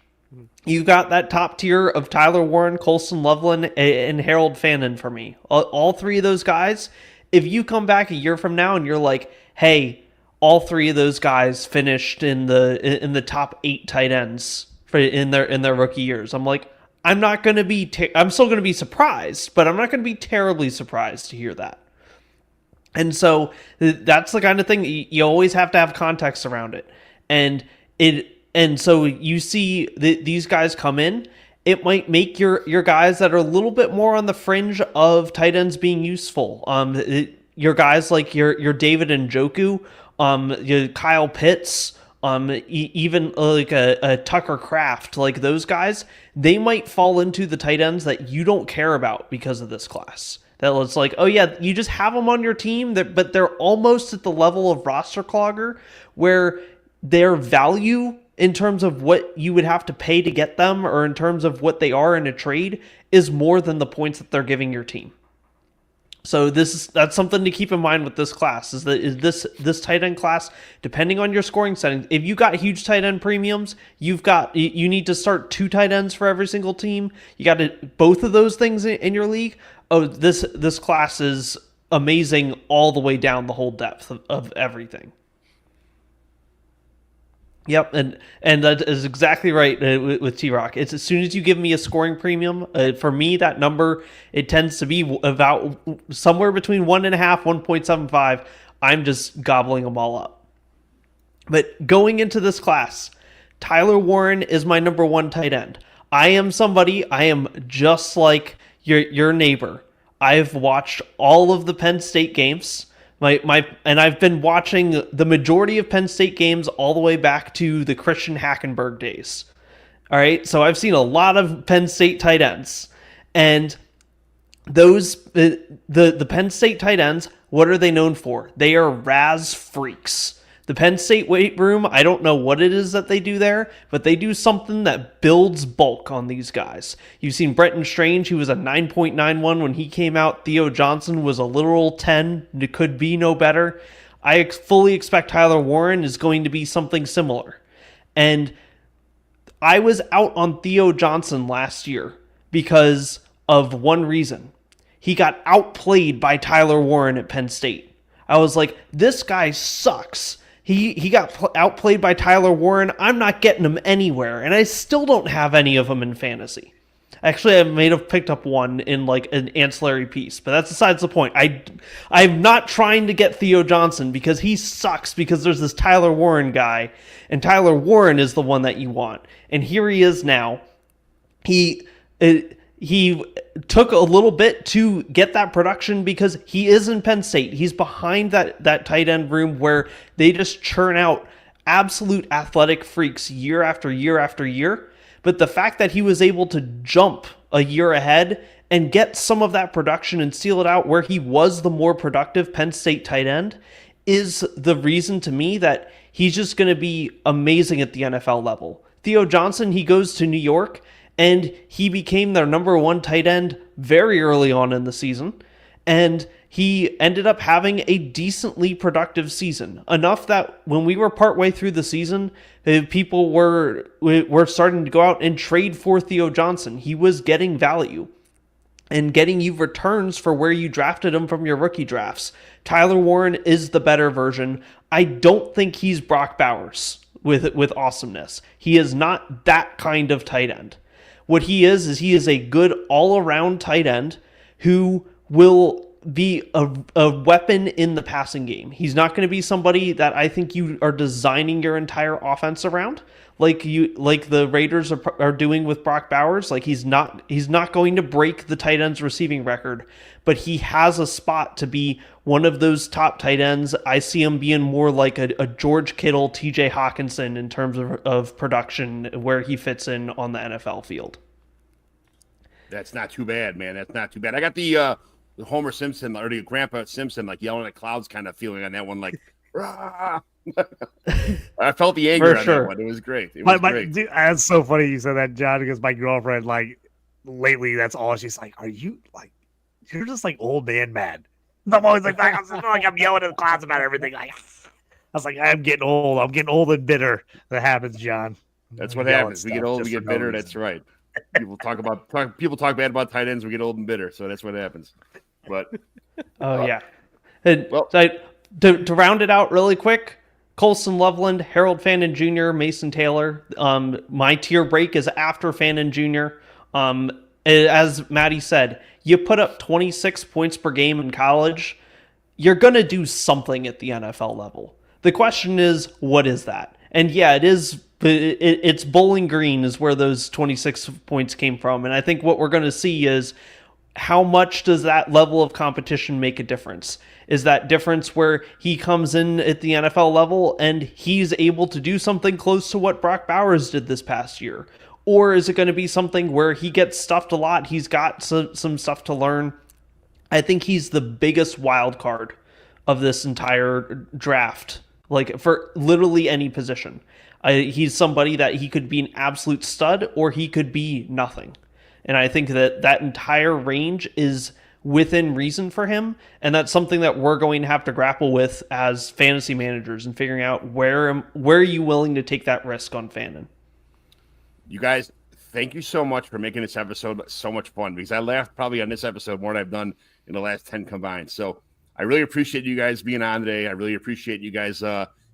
You've got that top tier of Tyler Warren, Colson Loveland, and Harold Fannin for me. All 3 of those guys, if you come back a year from now and you're like, hey, all 3 of those guys finished in the top 8 tight ends in their rookie years, I'm like, I'm not going to be I'm still going to be surprised, but I'm not going to be terribly surprised to hear that. And so that's the kind of thing you always have to have context around it. And so you see these guys come in. it might make your guys that are a little bit more on the fringe of tight ends being useful. Your guys like your David Njoku, your Kyle Pitts, even like a Tucker Kraft, like those guys, they might fall into the tight ends that you don't care about because of this class. That it's like, oh yeah, you just have them on your team, but they're almost at the level of roster clogger where their value in terms of what you would have to pay to get them or in terms of what they are in a trade is more than the points that they're giving your team. So that's something to keep in mind with this class is this tight end class, depending on your scoring settings. If you got huge tight end premiums, you need to start 2 tight ends for every single team. You got both of those things in your league. Oh, this class is amazing all the way down the whole depth of everything. Yep, and that is exactly right with T-Rock. It's as soon as you give me a scoring premium, for me, that number, it tends to be about somewhere between 1.5, 1.75. I'm just gobbling them all up. But going into this class, Tyler Warren is my number 1 tight end. I am just like your neighbor. I've watched all of the Penn State games. And I've been watching the majority of Penn State games all the way back to the Christian Hackenberg days. All right, so I've seen a lot of Penn State tight ends, and those the Penn State tight ends. What are they known for? They are RAS freaks. The Penn State weight room, I don't know what it is that they do there, but they do something that builds bulk on these guys. You've seen Brenton Strange, who was a 9.91 when he came out. Theo Johnson was a literal 10. It could be no better. I fully expect Tyler Warren is going to be something similar. And I was out on Theo Johnson last year because of one reason. He got outplayed by Tyler Warren at Penn State. I was like, this guy sucks. He got outplayed by Tyler Warren. I'm not getting him anywhere, and I still don't have any of them in fantasy. Actually, I may have picked up one in like an ancillary piece, but that's besides the point. I'm not trying to get Theo Johnson because he sucks because there's this Tyler Warren guy, and Tyler Warren is the one that you want. And here he is now. He took a little bit to get that production because he is in Penn State. He's behind that tight end room where they just churn out absolute athletic freaks year after year after year. But the fact that he was able to jump a year ahead and get some of that production and seal it out where he was the more productive Penn State tight end is the reason to me that he's just going to be amazing at the NFL level. Theo Johnson, he goes to New York, and he became their number 1 tight end very early on in the season. And he ended up having a decently productive season. Enough that when we were partway through the season, people were starting to go out and trade for Theo Johnson. He was getting value and getting you returns for where you drafted him from your rookie drafts. Tyler Warren is the better version. I don't think he's Brock Bowers with awesomeness. He is not that kind of tight end. What he is he is a good all-around tight end who will be a weapon in the passing game. He's not going to be somebody that I think you are designing your entire offense around, like the Raiders are doing with Brock Bowers. Like he's not going to break the tight end's receiving record, but he has a spot to be one of those top tight ends. I see him being more like a George Kittle, TJ Hawkinson in terms of production, where he fits in on the NFL field. That's not too bad, man. That's not too bad. I got the Homer Simpson or the Grandpa Simpson like yelling at clouds kind of feeling on that one, like rah! I felt the anger on that one. It was great. Great. Dude, that's so funny you said that, John, because my girlfriend, like, lately, that's all she's like, are you like, you're just like old man mad. I'm always like, I'm yelling at the clouds about everything. Like, I was like, I'm getting old. I'm getting old and bitter. That happens, John. That's what happens. We get old, we get bitter. That's right. People talk bad about tight ends. We get old and bitter. So that's what happens. But yeah. And well, so to round it out really quick, Colson Loveland, Harold Fannin Jr., Mason Taylor. My tier break is after Fannin Jr. As Matty said, you put up 26 points per game in college, you're going to do something at the NFL level. The question is, what is that? And yeah, it is But it's Bowling Green is where those 26 points came from. And I think what we're going to see is how much does that level of competition make a difference? Is that difference where he comes in at the NFL level and he's able to do something close to what Brock Bowers did this past year? Or is it going to be something where he gets stuffed a lot? He's got some stuff to learn. I think he's the biggest wild card of this entire draft, like for literally any position. He's somebody that he could be an absolute stud or he could be nothing. And I think that entire range is within reason for him. And that's something that we're going to have to grapple with as fantasy managers and figuring out where are you willing to take that risk on Fannin. You guys, thank you so much for making this episode so much fun, because I laughed probably on this episode more than I've done in the last 10 combined. So I really appreciate you guys being on today. I really appreciate you guys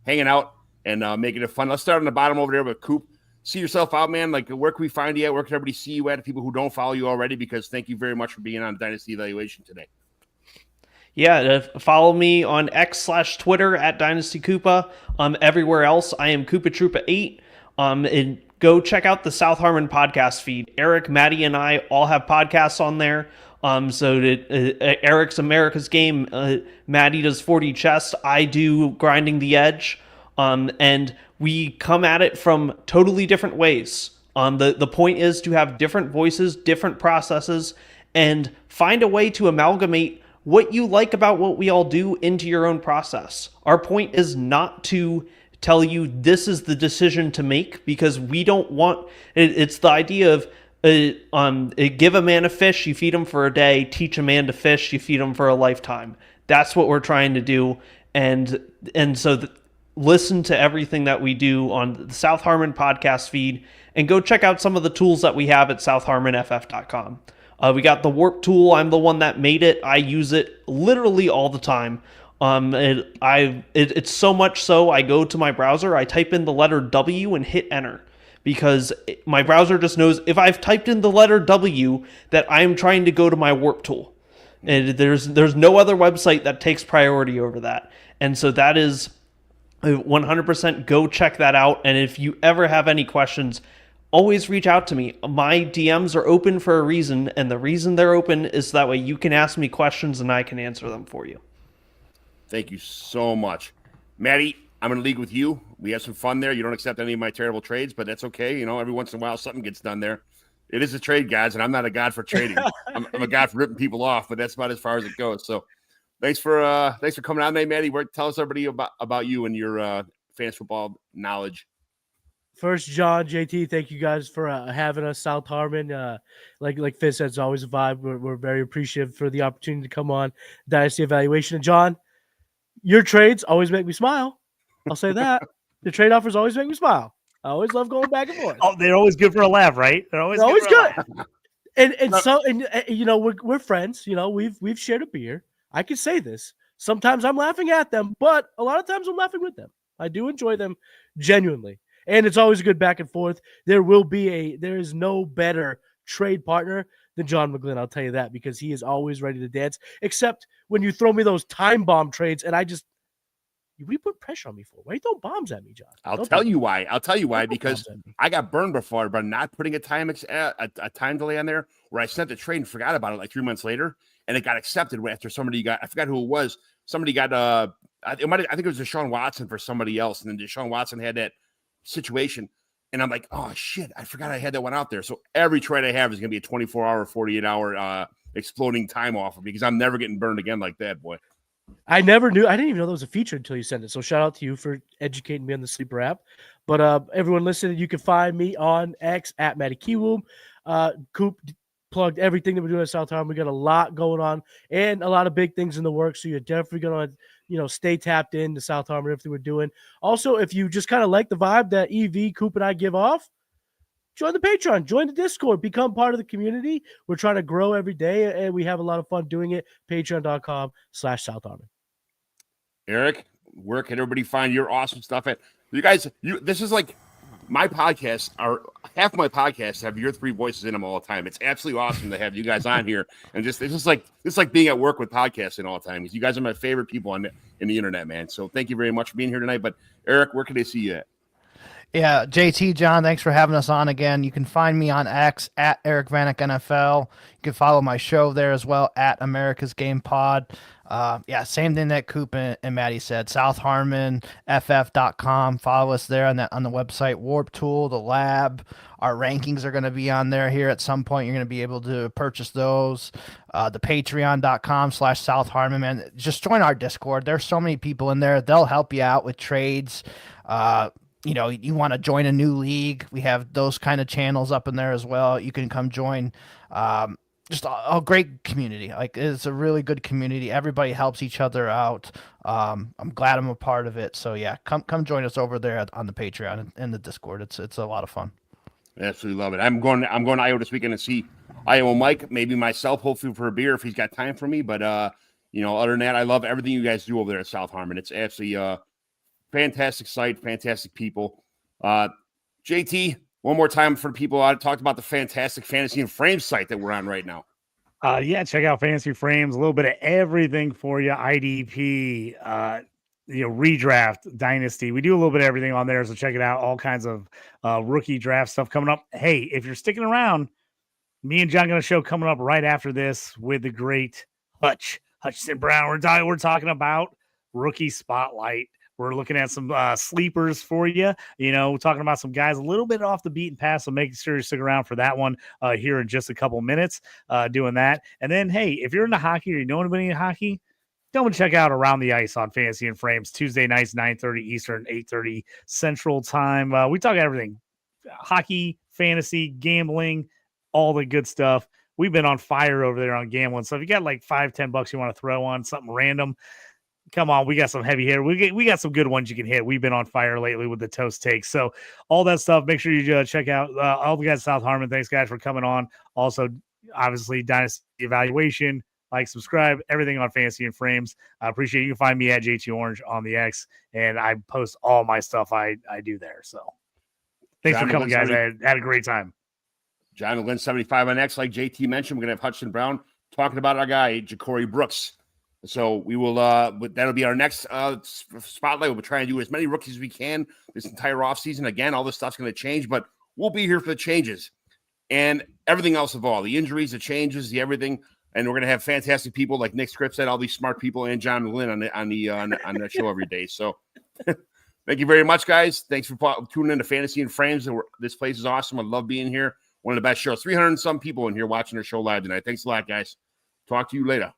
hanging out and making it fun. Let's start on the bottom over there with Koop. See yourself out, man. Like, where can we find you at? Where can everybody see you at? People who don't follow you already, because thank you very much for being on Dynasty Evaluation today. Yeah, follow me on X/Twitter at Dynasty Koopa. Everywhere else, I am Koop Troopa 8. And go check out the South Harmon podcast feed. Eric, Matty, and I all have podcasts on there. Eric's America's Game, Matty does 40 chess, I do Grinding the Edge, and we come at it from totally different ways. The point is to have different voices, different processes, and find a way to amalgamate what you like about what we all do into your own process. Our point is not to tell you this is the decision to make, because we don't want it's the idea of give a man a fish, you feed him for a day. Teach a man to fish, you feed him for a lifetime. That's what we're trying to do. And so listen to everything that we do on the South Harmon podcast feed, and go check out some of the tools that we have at southharmonff.com. We got the Warp tool. I'm the one that made it. I use it literally all the time. It's so much so I go to my browser, I type in the letter W and hit enter, because my browser just knows if I've typed in the letter W that I'm trying to go to my Warp tool. And there's no other website that takes priority over that. And so that is 100%, go check that out. And if you ever have any questions, always reach out to me. My DMs are open for a reason, and the reason they're open is that way you can ask me questions and I can answer them for you. Thank you so much. Matty, I'm in a league with you. We have some fun there. You don't accept any of my terrible trades, but that's okay. You know, every once in a while something gets done there. It is a trade, guys, and I'm not a god for trading. I'm a god for ripping people off, but that's about as far as it goes. So thanks for coming on today, Matty. Tell us everybody about you and your fantasy football knowledge. First, John, JT, thank you guys for having us. South Harmon, like Fizz said, it's always a vibe. We're very appreciative for the opportunity to come on Dynasty Evaluation. And John, your trades always make me smile. I'll say that. The trade offers always make me smile. I always love going back and forth. Oh, they're always good for a laugh, right? They're always good. And you know, we're friends. You know, we've shared a beer. I can say this. Sometimes I'm laughing at them, but a lot of times I'm laughing with them. I do enjoy them genuinely. And it's always a good back and forth. There is no better trade partner than John McGlynn. I'll tell you that, because he is always ready to dance, except when you throw me those time bomb trades. And what do you put pressure on me for? Why are you throwing bombs at me, John? I'll tell you why, because I got burned before by not putting a time delay on there, where I sent the trade and forgot about it like 3 months later, and it got accepted after somebody I forgot who it was. Somebody got I think it was Deshaun Watson for somebody else, and then Deshaun Watson had that situation, and I'm like, oh shit, I forgot I had that one out there. So every trade I have is going to be a 24-hour, 48-hour exploding time offer, because I'm never getting burned again like that, boy. I didn't even know that was a feature until you sent it. So shout out to you for educating me on the Sleeper app. But everyone listening, you can find me on X at Matty Kiwoom. Koop plugged everything that we're doing at South Harmon. We got a lot going on and a lot of big things in the works. So you're definitely going to, stay tapped in to South Harmon, everything we're doing. Also, if you just kind of like the vibe that EV, Koop, and I give off, join the Patreon, join the Discord, become part of the community. We're trying to grow every day, and we have a lot of fun doing it. Patreon.com/South Harmon. Eric, where can everybody find your awesome stuff at? You guys, this is like my podcasts are half my podcasts have your three voices in them all the time. It's absolutely awesome to have you guys on here, and it's like being at work with podcasting all the time. Because you guys are my favorite people in the internet, man. So thank you very much for being here tonight. But Eric, where can they see you at? Yeah, JT, John, thanks for having us on again. You can find me on X at Eric Vanek NFL. You can follow my show there as well at America's Game Pod. Yeah, same thing that Koop and Matty said. SouthHarmonFF.com. Follow us there on the website. Warp Tool, the lab. Our rankings are going to be on there here at some point. You're going to be able to purchase those. The Patreon.com/SouthHarmon, man. Just join our Discord. There's so many people in there. They'll help you out with trades. You want to join a new league, we have those kind of channels up in there as well. You can come join. Just a great community. Like, it's a really good community. Everybody helps each other out. I'm glad I'm a part of it. So yeah, come join us over there on the Patreon and the Discord. It's a lot of fun. I absolutely love it. I'm going to Iowa this weekend to see Iowa Mike, maybe myself, hopefully for a beer if he's got time for me. But other than that, I love everything you guys do over there at South Harmon. It's absolutely fantastic site, fantastic people. JT, one more time for people. I talked about the fantastic Fantasy and Frames site that we're on right now. Yeah, check out Fantasy Frames. A little bit of everything for you. IDP, Redraft, Dynasty. We do a little bit of everything on there, so check it out. All kinds of rookie draft stuff coming up. Hey, if you're sticking around, me and John got a show coming up right after this with the great Hutchinson Brown. We're talking about Rookie Spotlight. We're looking at some sleepers for you. We're talking about some guys a little bit off the beaten path, so make sure you stick around for that one here in just a couple minutes doing that. And then, hey, if you're into hockey or you know anybody in hockey, don't check out Around the Ice on Fantasy and Frames, Tuesday nights, 9:30 Eastern, 8:30 Central Time. We talk everything, hockey, fantasy, gambling, all the good stuff. We've been on fire over there on gambling. So if you got like $5-10 you want to throw on something random, come on, we got some heavy hitter. We got some good ones you can hit. We've been on fire lately with the toast takes. So all that stuff, make sure you check out all the guys at South Harmon. Thanks, guys, for coming on. Also, obviously, Dynasty Evaluation, like, subscribe, everything on Fantasy and Frames. I appreciate it. You can find me at JT Orange on the X, and I post all my stuff I do there. So thanks for coming, guys. I had a great time. John McGlynn 75 on X, like JT mentioned. We're going to have Hutchinson Brown talking about our guy, Ja'Cory Brooks. So we will, that'll be our next spotlight. We'll try and do as many rookies as we can this entire offseason. Again, all this stuff's going to change, but we'll be here for the changes and everything else of all the injuries, the changes, the everything. And we're going to have fantastic people like Nick Scripps said, all these smart people, and John McGlynn on the show every day. So thank you very much, guys. Thanks for tuning in to Fantasy and Frames. This place is awesome. I love being here. One of the best shows. 300 and some people in here watching our show live tonight. Thanks a lot, guys. Talk to you later.